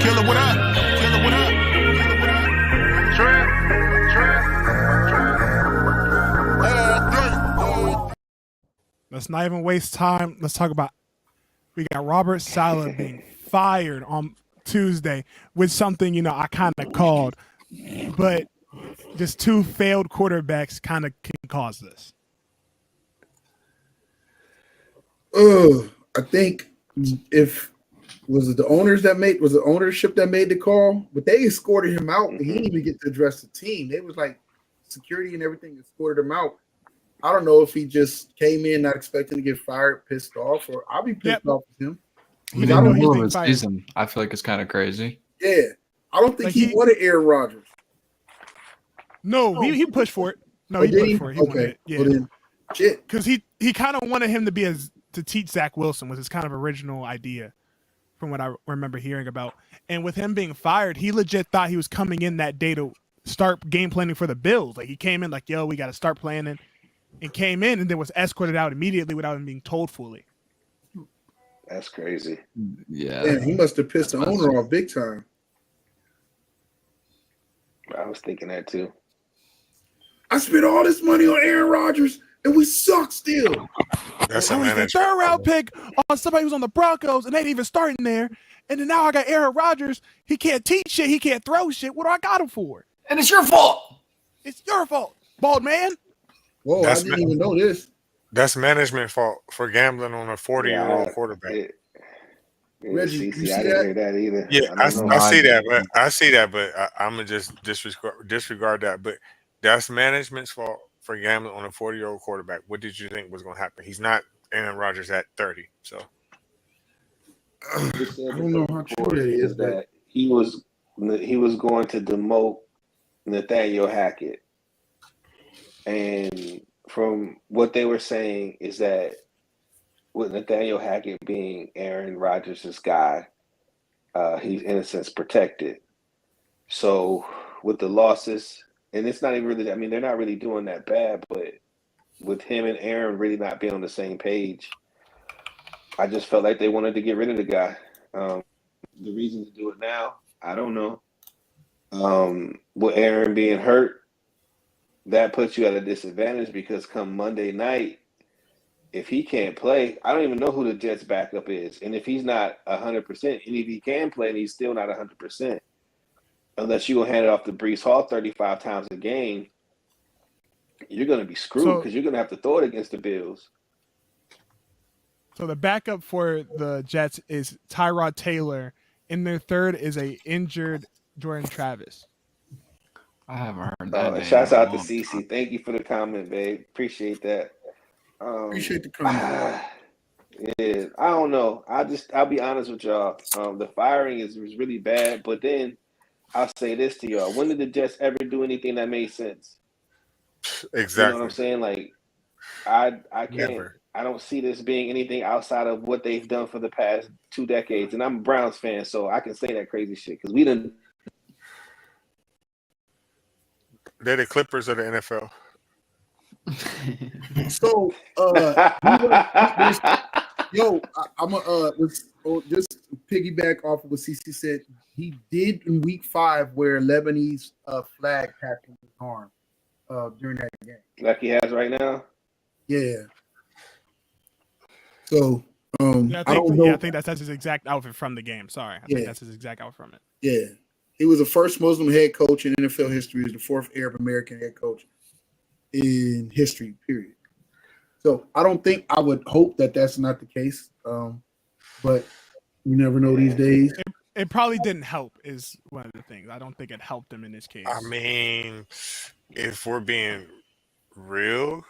Killer, what up? Let's not even waste time. Let's talk about, we got Robert Saleh being fired on Tuesday with something, I kind of called, but just 2 failed quarterbacks kind of can cause this. I think was it the ownership that made the call? But they escorted him out, and he didn't even get to address the team. They was like security and everything escorted him out. I don't know if he just came in not expecting to get fired, pissed off, or I'll be pissed off with him. We didn't know his season. I feel like it's kind of crazy. Yeah, I don't think he wanted Aaron Rodgers. No, he pushed for it. No, he pushed for it. He wanted it. Yeah, well, then, shit. Because he kind of wanted him to teach Zach Wilson was his kind of original idea, from what I remember hearing about. And with him being fired, he legit thought he was coming in that day to start game planning for the Bills. Like he came in like, yo, we got to start planning. And came in and then was escorted out immediately without him being told fully. That's crazy. Yeah. Damn, he must have pissed the owner off big time. I was thinking that too. I spent all this money on Aaron Rodgers and we suck still. That's I was the 3rd round pick on somebody who's on the Broncos and they ain't even starting there. And then now I got Aaron Rodgers. He can't teach shit. He can't throw shit. What do I got him for? And it's your fault. It's your fault, bald man. Whoa, I didn't even know this. That's management fault for gambling on a 40-year-old quarterback. Reggie, CC, you I see didn't that? hear that either. Yeah, I don't know. I see that, but I'm gonna just disregard that. But that's management's fault for gambling on a 40-year-old quarterback. What did you think was gonna happen? He's not Aaron Rodgers at 30, so I don't know how true that is, but that he was going to demote Nathaniel Hackett, and from what they were saying is that with Nathaniel Hackett being Aaron Rodgers' guy, he's in a sense protected. So with the losses, and it's not even really, I mean, they're not really doing that bad, but with him and Aaron really not being on the same page, I just felt like they wanted to get rid of the guy. The reason to do it now, I don't know. With Aaron being hurt, that puts you at a disadvantage because come Monday night, if he can't play, I don't even know who the Jets' backup is. And if he's not 100%, and if he can play and he's still not 100%, unless you will hand it off to Breece Hall 35 times a game, you're going to be screwed because you're going to have to throw it against the Bills. So the backup for the Jets is Tyrod Taylor. In their third is a injured Jordan Travis. I haven't heard that. Shouts out to CC. Thank you for the comment, babe. Appreciate that. Appreciate the comment. Yeah, I don't know. I'll be honest with y'all. The firing was really bad, but then I'll say this to y'all. When did the Jets ever do anything that made sense? Exactly. You know what I'm saying? Like, I can't. Never. I don't see this being anything outside of what they've done for the past 2 decades. And I'm a Browns fan, so I can say that crazy shit because we didn't. They're the Clippers of the NFL. So, I'm just piggyback off of what CC said. He did in week 5 where Lebanese flag tapped his arm during that game. Like he has right now? Yeah. So, I don't know. I think that's his exact outfit from the game. Sorry. I think that's his exact outfit from it. Yeah. He was the first Muslim head coach in NFL history. He's the 4th Arab American head coach in history, period. So I would hope that that's not the case. But you never know these days. It probably didn't help is one of the things. I don't think it helped him in this case. I mean, if we're being real,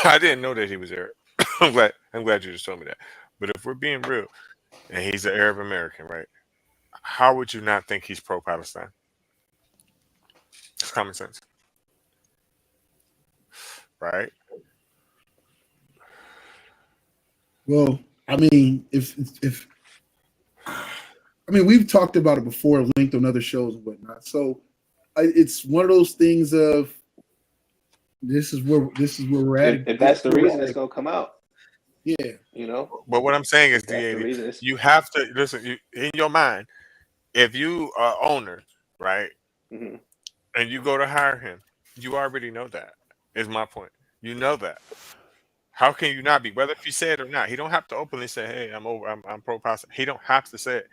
I didn't know that he was Arab. I'm glad you just told me that. But if we're being real, and he's an Arab American, right? How would you not think he's pro-Palestine? It's common sense, right? Well, I mean, we've talked about it before, linked on other shows and whatnot. So it's one of those things of this is where we're at. If that's the reason, it's gonna come out. Yeah, you know. But what I'm saying is, DA, you have to listen. In your mind, if you are owner, right, and you go to hire him, you already know that. Is my point. You know that. How can you not be? Whether if you say it or not, he don't have to openly say, "Hey, I'm pro-Palestine." He don't have to say it.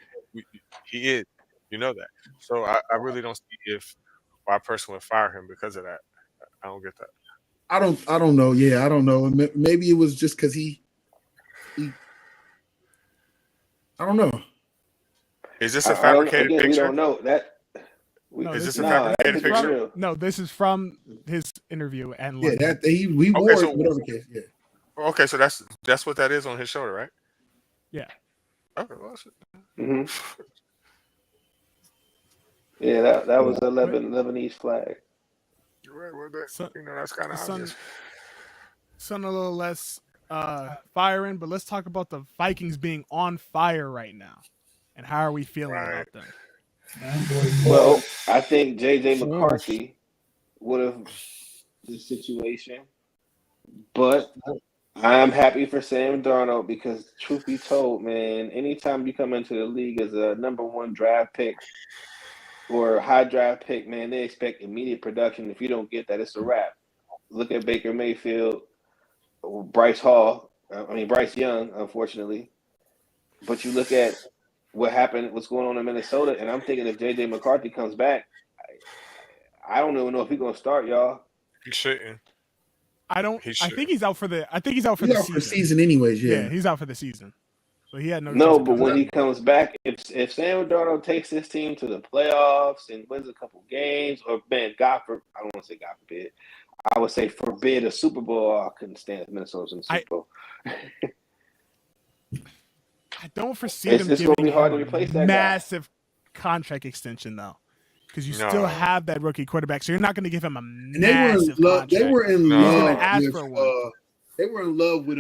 He is. You know that. So I really don't see why a person would fire him because of that. I don't get that. I don't know. Yeah, I don't know. Maybe it was just because he I don't know. Is this a fabricated picture? We don't know that. Is this a fabricated picture? No, this is from his interview and he wore it. Whatever case. Yeah. Okay, so that's what that is on his shoulder, right? Yeah. Okay, well, yeah, that was a Lebanese flag. Right, well, that's kind of obvious. Son a little less firing, but let's talk about the Vikings being on fire right now, and how are we feeling about them? Well, I think JJ McCarthy would have the situation, but I'm happy for Sam Darnold because, truth be told, man, anytime you come into the league as a number 1 draft pick or high draft pick, man, they expect immediate production. If you don't get that, it's a wrap. Look at Baker Mayfield, Bryce Young, unfortunately. But you look at what's going on in Minnesota, and I'm thinking if JJ McCarthy comes back, I don't even know if he's going to start, y'all. He shouldn't. I don't. He I should. think he's out for the. I think he's out for He's the out season. for the season anyways. Yeah, he's out for the season. So he had no. No, chance of but coming when back. he comes back, if Sam Darnold takes his team to the playoffs and wins a couple games, or man, I don't want to say God forbid, I would say forbid a Super Bowl. I couldn't stand if Minnesota's in the Super Bowl. I don't foresee It's them gonna giving be hard to him replace a that guy. massive contract extension though, because you still have that rookie quarterback. So you're not going to give him a And they were in massive love. contract. They were in No. He's love. gonna ask with, for one. they were in love with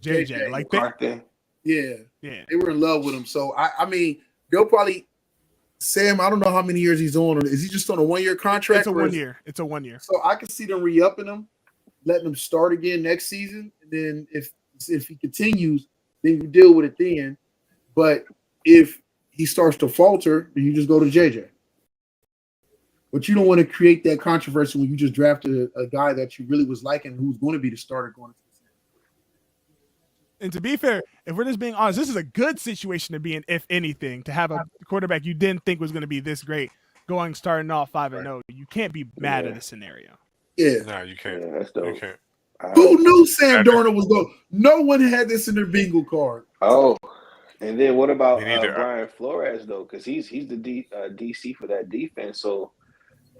JJ, like they, McCarthy. Yeah, yeah. they were in love with him. So I mean, they'll probably Sam. I don't know how many years he's on. Is he just on a 1-year contract? It's a or 1 is- year. It's a 1 year. So I can see them re-upping him, letting him start again next season. And then if he continues, then you deal with it then. But if he starts to falter, then you just go to JJ. But you don't want to create that controversy when you just drafted a guy that you really was liking, who's going to be the starter going into the season. And to be fair, if we're just being honest, this is a good situation to be in, if anything, to have a quarterback you didn't think was going to be this great starting off 5-0. You can't be mad at the scenario. Yeah. No, you can't. Yeah, that's dope. You can't. Who knew Sam Darnold was going? No one had this in their bingo card. Oh, and then what about Me neither. Brian Flores though? Because he's the DC for that defense. So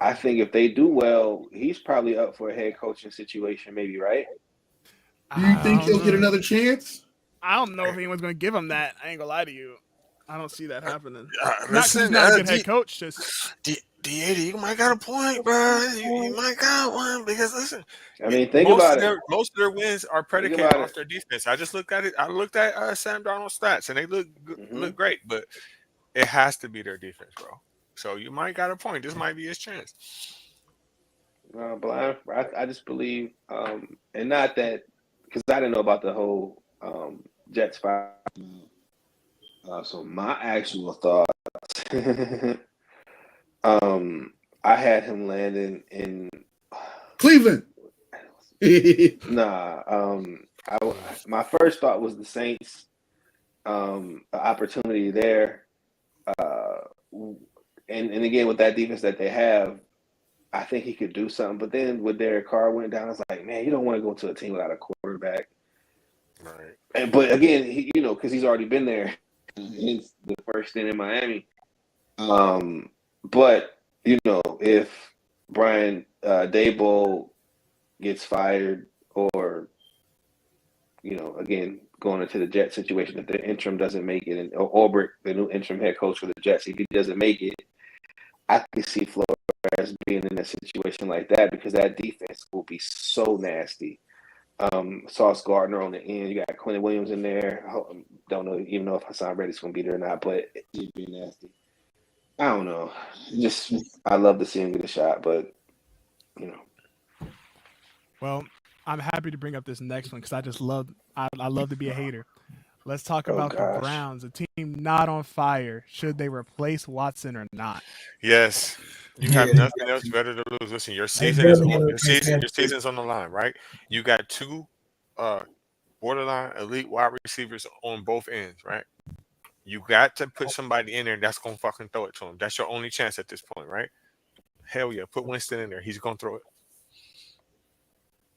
I think if they do well, he's probably up for a head coaching situation, maybe, right? Do you think he'll get another chance? I don't know if anyone's going to give him that. I ain't going to lie to you. I don't see that happening. Not 'cause Listen, he's not a good head coach. Just D80, you might got a point, bro. You might got one because listen. I mean, think about it. Most of their wins are predicated off their defense. I just looked at it. I looked at Sam Darnold's stats, and they look great, but it has to be their defense, bro. So you might got a point. This might be his chance. But I just believe, and not that because I didn't know about the whole Jets fire. So my actual thoughts, I had him landing in Cleveland. My first thought was the Saints. Opportunity there, and again with that defense that they have, I think he could do something. But then when Derek Carr went down, I was like, man, you don't want to go to a team without a quarterback. Right. But again, because he's already been there in the first stint in Miami. But if Brian Daboll gets fired, or again going into the Jets situation, if the interim doesn't make it, and Ulbrich, the new interim head coach for the Jets, if he doesn't make it, I can see Flores being in a situation like that because that defense will be so nasty. Sauce Gardner on the end. You got Quentin Williams in there. Don't even know if Hassan Reddick's going to be there or not, but it'd be nasty. I don't know. I love to see him get a shot, but Well, I'm happy to bring up this next one because I love to be a hater. Let's talk about the Browns, a team not on fire. Should they replace Watson or not? Yes. You have nothing else better to lose. Listen, your season's on the line, right? You got two borderline elite wide receivers on both ends, right? You got to put somebody in there that's gonna fucking throw it to him. That's your only chance at this point, right? Hell yeah, put Winston in there. He's gonna throw it.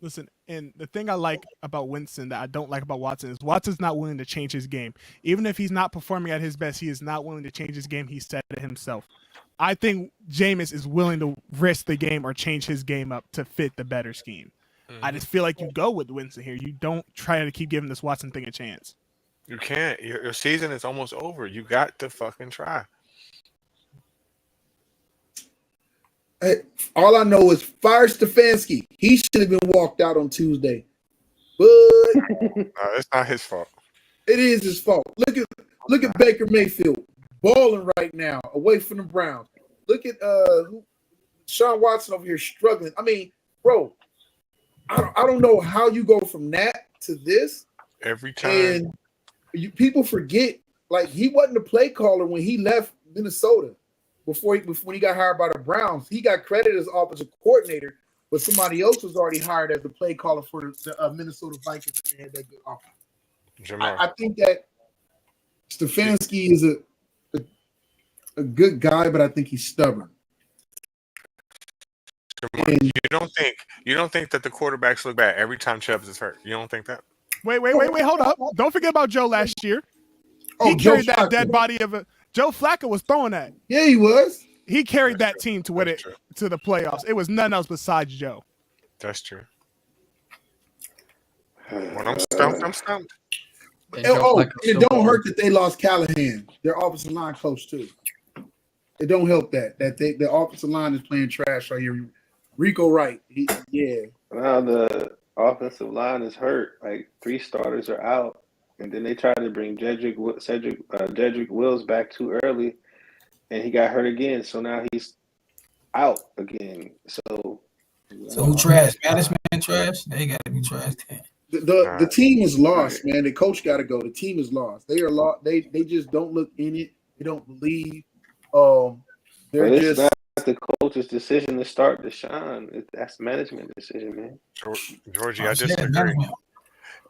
Listen, and the thing I like about Winston that I don't like about Watson is Watson's not willing to change his game. Even if he's not performing at his best, he is not willing to change his game. He said it himself. I think Jameis is willing to risk the game or change his game up to fit the better scheme. Mm-hmm. I just feel like you go with Winston here. You don't try to keep giving this Watson thing a chance. You can't. Your season is almost over. You got to fucking try. Hey, all I know is fire Stefanski. He should have been walked out on Tuesday. But it's not his fault. It is his fault. Look at Baker Mayfield balling right now away from the Browns. Look at Sean Watson over here struggling. I mean, bro, I don't know how you go from that to this. Every time. And people forget, like, he wasn't a play caller when he left Minnesota. When he got hired by the Browns, he got credited as offensive coordinator, but somebody else was already hired as the play caller for the Minnesota Vikings. They had that good offense. I think that Stefanski is a good guy, but I think he's stubborn. And You don't think that the quarterbacks look bad every time Chubbs is hurt? You don't think that? Wait, hold up. Don't forget about Joe last year. Oh, He Joe carried that Flacco. dead body of a Joe Flacco was throwing that. Yeah, he was. He carried that team to win it to the playoffs. It was none else besides Joe. That's true. When I'm stumped, I'm stumped. And And, Joe oh, Flacco's it still don't balling. hurt that they lost Callahan, their offensive line coach too. It don't help that the offensive line is playing trash right here. Rico Wright, yeah. Now the offensive line is hurt. Like 3 starters are out, and then they tried to bring Jedrick Wills back too early, and he got hurt again. So now he's out again. So who trash? Management trash? They got to be trash. The team is lost, man. The coach got to go. The team is lost. They are lost. They just don't look in it. They don't believe. They're but it's just not the coach's decision to start Deshaun. That's management decision, man. Georgie, I disagree.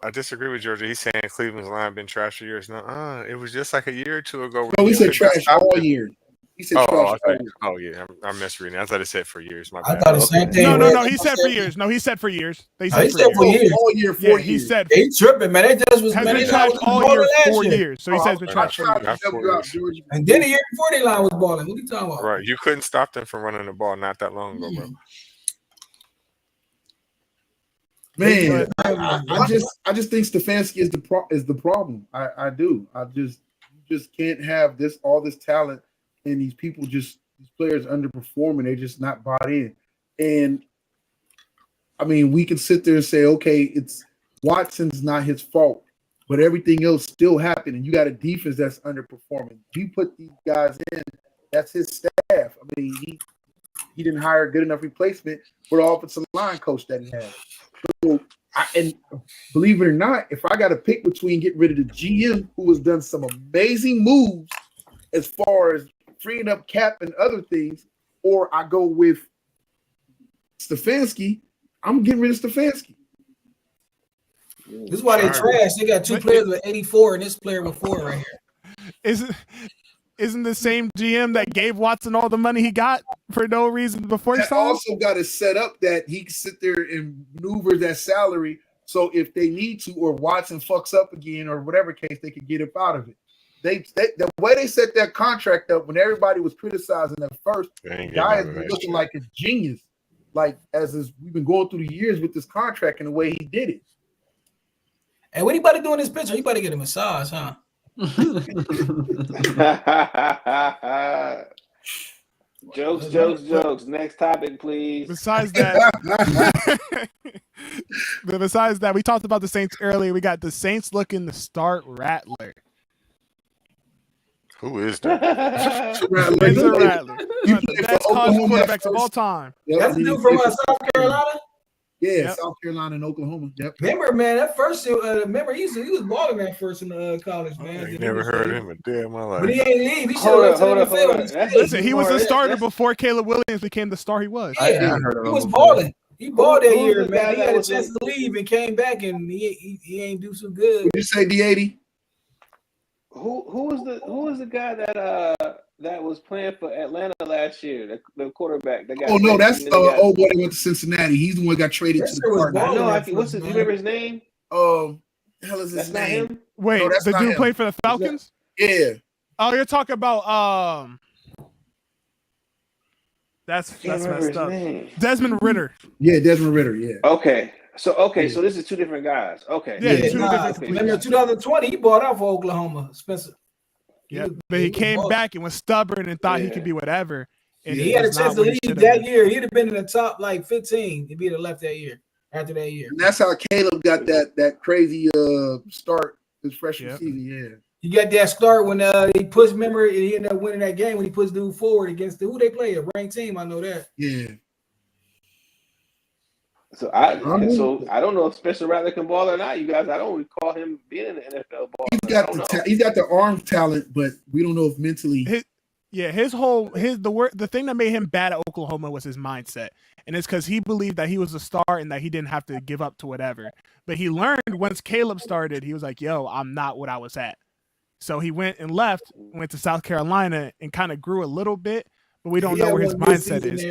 I disagree with Georgie. He's saying Cleveland's line been trash for years. No, it was just like a year or two ago. no. He said trash all year. He said trash all year. Oh yeah, I'm misreading. I thought it said for years. My I bad. thought the same thing. No. He said for years. No, he said for years. He said for years. All year, 4 Yeah, years. he said They tripping, man. They just was has man, been they trash was all balling year, last 4 year. years. So he says been I trash. tried to Not help 4 you out, years. George. And then the year before they line was balling. What are you talking about? Right, you couldn't stop them from running the ball not that long ago, bro. Man, I just think Stefanski is the problem. I do. You just can't have all this talent and these players underperforming. They're just not bought in. And I mean, we can sit there and say, okay, it's Watson's not his fault, but everything else still happened, and you got a defense that's underperforming. You put these guys in, that's his staff. I mean, he didn't hire a good enough replacement for the offensive line coach that he had. So, and believe it or not, if I got to pick between getting rid of the GM, who has done some amazing moves as far as freeing up cap and other things, or I go with Stefanski, I'm getting rid of Stefanski. This is why they trash. They got 2 players with 84 and this player with 4 right here. Isn't the same GM that gave Watson all the money he got for no reason before he That signed? also got to set up that he can sit there and maneuver that salary. So if they need to, or Watson fucks up again, or whatever case, they can get up out of it. The way they set that contract up when everybody was criticizing at first, the guy has been looking like a genius. Like we've been going through the years with this contract and the way he did it. And what he about to do in this picture? He about to get a massage, huh? Jokes. Next topic, please. Besides that, we talked about the Saints earlier. We got the Saints looking to start Rattler. Who is that? Spencer Rattler. One of the best college quarterbacks of all time. That's the dude from South Carolina? Yeah, South Carolina and Oklahoma. Yep. Remember, man, that first remember he was balling that first in college, man. I never heard him a day in my life. But he ain't leave. He should have went to the NFL. Listen, he was a starter before Caleb Williams became the star he was. Yeah, he was balling. He balled that year, man. He had a chance to leave and came back, and he ain't do so good. Would you say D80? Who was the guy that was playing for Atlanta last year? The quarterback. That got that's old boy that went to Cincinnati. He's the one that got traded to the Cardinals. You remember his name? The hell is his name? Not him? Wait, No, that's the not dude him. played for the Falcons? Yeah. Oh, you're talking about that's messed up. Desmond Ritter. Yeah, Desmond Ritter. Yeah. Okay. So this is 2 different guys. Okay. Yeah, 2 different. Remember 2020, he bought out for Oklahoma, Spencer. Yeah, but he came back and was stubborn and thought he could be whatever. And he had a chance to leave that year. He'd have been in the top 15 if he'd have left that year. After that year, and that's how Caleb got that crazy start his freshman season. Yeah, he got that start when he pushed. Remember, he ended up winning that game when he pushed dude forward against who they played, a ranked team. I know that. Yeah. So I don't know if Spencer Rattler can ball or not. You guys, I don't recall him being in the NFL ball. He's got the arm talent, but we don't know if mentally. The thing that made him bad at Oklahoma was his mindset, and it's because he believed that he was a star and that he didn't have to give up to whatever. But he learned once Caleb started, he was like, "Yo, I'm not what I was at." So he went and went to South Carolina, and kind of grew a little bit, but we don't know where his mindset is.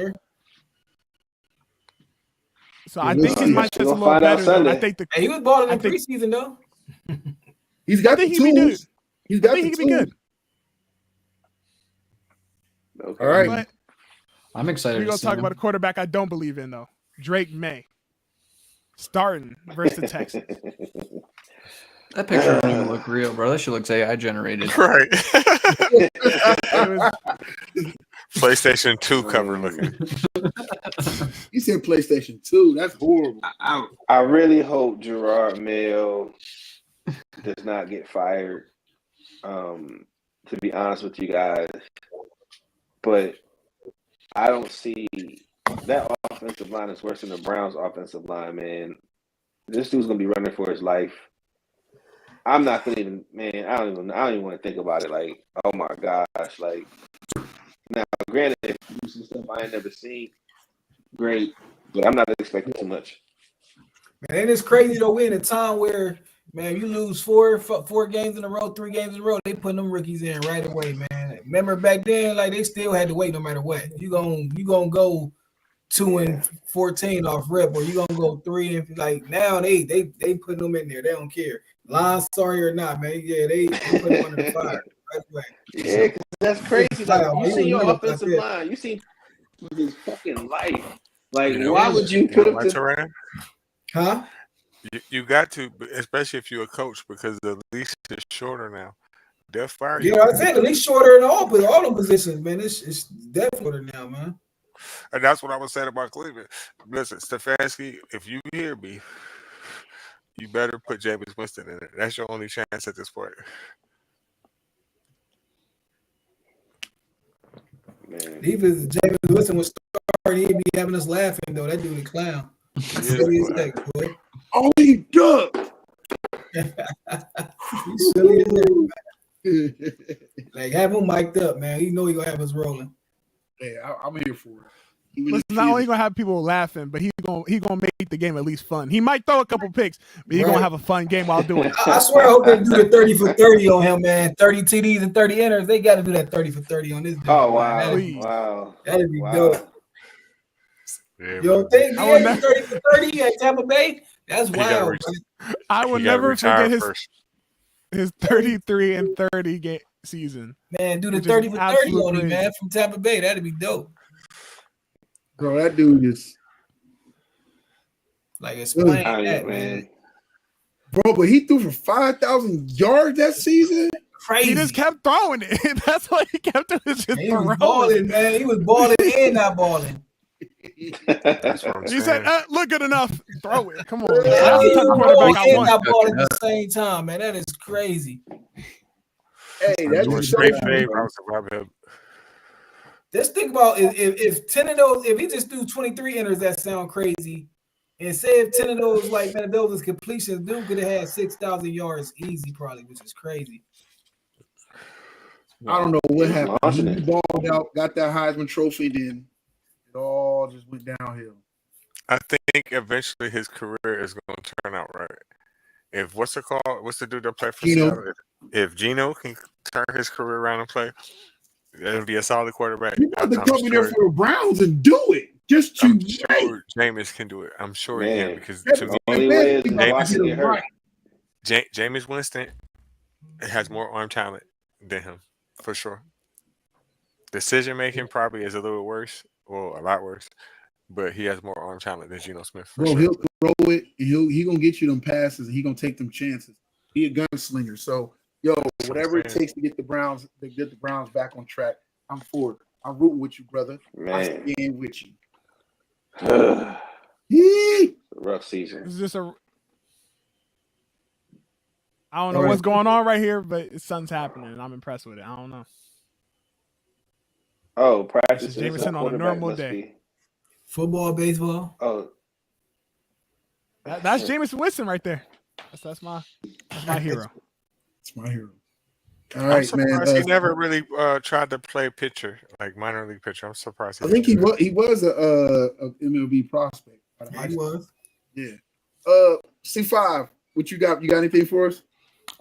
So I think his mindset's a little better. Though. I think he was balling in preseason though. He's got the tools. He's got the tools. Be good. Okay. All right. But I'm excited. We're gonna talk about a quarterback I don't believe in though. Drake May starting versus the Texans. That picture doesn't even look real, bro. That shit looks AI generated. Right. PlayStation 2 cover looking. You said PlayStation 2. That's horrible. I really hope Gerard Mayo does not get fired. To be honest with you guys, but I don't see that offensive line is worse than the Browns' offensive line, man. This dude's gonna be running for his life. I'm not gonna even, man. I don't even want to think about it. Like, oh my gosh, like. Now, granted, if you do some stuff I ain't never seen, great, but I'm not expecting too much. Man, and it's crazy though. We're in a time where, man, you lose four games in a row, 3 games in a row, they putting them rookies in right away, man. Remember back then, like they still had to wait no matter what. You gonna go 2-14 off rep, or you gonna go 3 and like now they putting them in there. They don't care. Line sorry or not, man. Yeah, they put them under the fire right away. Yeah, cause that's crazy. Like you see your offensive line, you see his fucking life. Like, why would you put him to? Huh? You got to, especially if you're a coach, because the leash is shorter now. They'll fire you. Yeah, I said the leash shorter in all the positions, man. It's definitely shorter now, man. And that's what I was saying about Cleveland. Listen, Stefanski, if you hear me, you better put Jameis Winston in it. That's your only chance at this point. Man. Even Jameis Winston was starting, he'd be having us laughing though. That dude a clown. Silly as heck, boy. Oh, he ducked. He's silly as heck. Like have him mic'd up, man. You know he gonna have us rolling. Yeah, I'm here for it. Listen, not only gonna have people laughing, but he's gonna make the game at least fun. He might throw a couple picks, but he's gonna have a fun game while doing it. I swear I hope they do the 30 for 30 on him, man. 30 TDs and 30 enters. They got to do that 30 for 30 on this dude. Oh wow, that'd be dope. Yeah, you don't think he had 30 for 30 at Tampa Bay? That's wild. I will never forget his 33 and 30 season. Man, do the 30 for 30 on him, man, from Tampa Bay. That'd be dope. Bro, that dude is like explain that, man. Bro, but he threw for 5,000 yards that season. Crazy. He just kept throwing it. That's what he kept doing. Just he was balling, man. He was balling and not balling. That's what I'm He saying. said, "Look good enough. Throw it. Come on." Man. That's the type of quarterback I want. Not balling at the same time, man. That is crazy. Hey, that's a great fave. I was about him. Just think about if 10 of those, if he just do 23 enters, that sound crazy. And say if 10 of those, like, man, if those was completions, dude could have had 6,000 yards easy, probably, which is crazy. I don't know what happened. He balled out, got that Heisman Trophy, then it all just went downhill. I think eventually his career is going to turn out right. If what's the dude that played for Seattle? If Geno can turn his career around and play, it'll be a solid quarterback. You got to come in there for the Browns and do it. Just to sure Jameis can do it. I'm sure he can because to me, Jameis Winston has more arm talent than him for sure. Decision making probably is a little worse, or a lot worse, but he has more arm talent than Geno Smith. Bro, sure. He'll throw it. He gonna get you them passes. And he gonna take them chances. He a gunslinger. So whatever it takes to get the Browns back on track, I'm for it. I'm rooting with you, brother. Man. I stand with you. Rough season. It's just I don't know what's going on right here, but something's happening, and I'm impressed with it. I don't know. Oh, practice. Jameson on a normal day. Football, baseball. Oh, that's Jameis Winston right there. That's my hero. It's my hero. All I'm right, surprised man. he never really tried to play pitcher, like minor league pitcher. I'm surprised. I think he was a MLB prospect. He was. Yeah. C5, what you got? You got anything for us?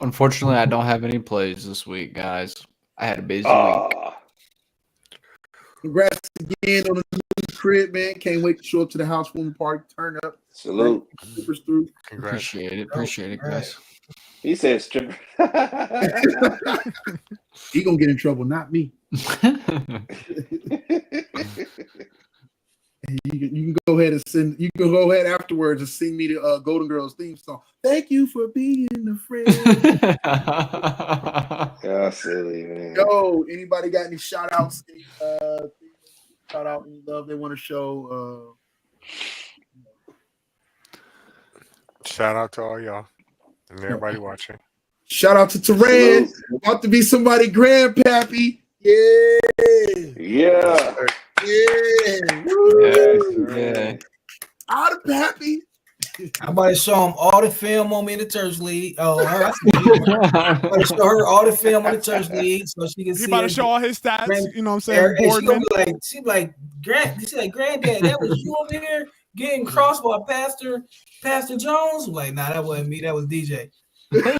Unfortunately, I don't have any plays this week, guys. I had a busy week. Congrats again on the new crib, man. Can't wait to show up to the housewarming party. Turn up. Salute. Strippers through. Congrats. Appreciate it, guys. He said stripper. He gonna get in trouble, not me. You can go ahead and send. You can go ahead afterwards and sing me the Golden Girls theme song. Thank you for being a friend. Yeah, silly man. Yo, anybody got any shout outs? Shout out any love they want to show? Shout out to all y'all and everybody watching. Shout out to Teran, about to be somebody grandpappy. Yeah. Yeah. Yeah. Out of pappy. I'm about to show him all the film on me in the church league. Oh, I'm about to show her all the film on the church league so she can see. He about to show all his stats. You know what I'm saying? And she be like, Granddad, that was you over here getting crossed by Pastor Jones. I'm like, nah, that wasn't me. That was DJ. DJ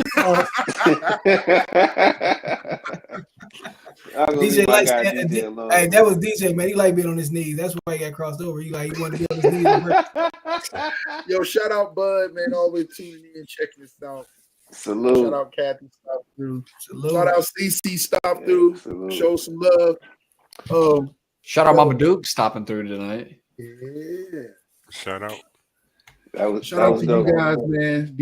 likes that. Hey, that was DJ, man. He like being on his knees. That's why he got crossed over. He wanted to be on his knees. Yo, shout out Bud, man. Always tuning in, checking us out. Salute. Shout out Kathy, stop through. Salute. Shout out CC, stop through. Salute. Show some love. Shout out Mama Duke stopping through tonight. Yeah. Shout out. Shout out to you guys, man.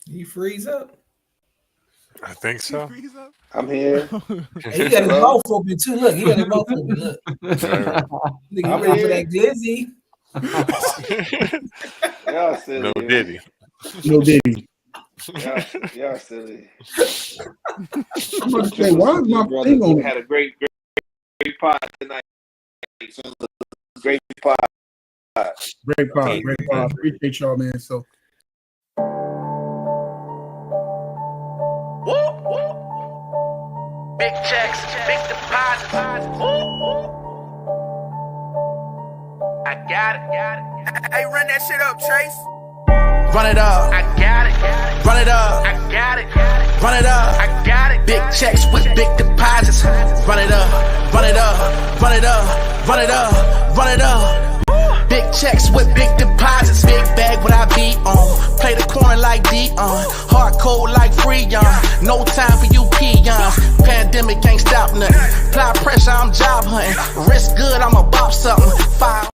You freeze up? I think so. I'm here. Hey, he got his mouth open too. Look, he got his mouth open. Look. Nigga, ready for that glizzy. Y'all silly. No Diddy. No Diddy. Y'all silly. I'm about to say, why is my thing on it? Had a great pod tonight. Great pod. Great pod. Appreciate y'all, man. So. Big checks, big deposits. I got it. Hey, run that shit up, Trace. Run it up. I got it. Run it up. I got it. Run it up. I got it. Big checks with big deposits. Run it up. Run it up. Run it up. Run it up. Run it up. Big checks with big deposits. Big bag what I be on. Play the corner like Dion. Hard code like Freon. No time for you peons. Pandemic ain't stop nothing. Apply pressure, I'm job hunting. Risk good, I'ma bop something. Fire.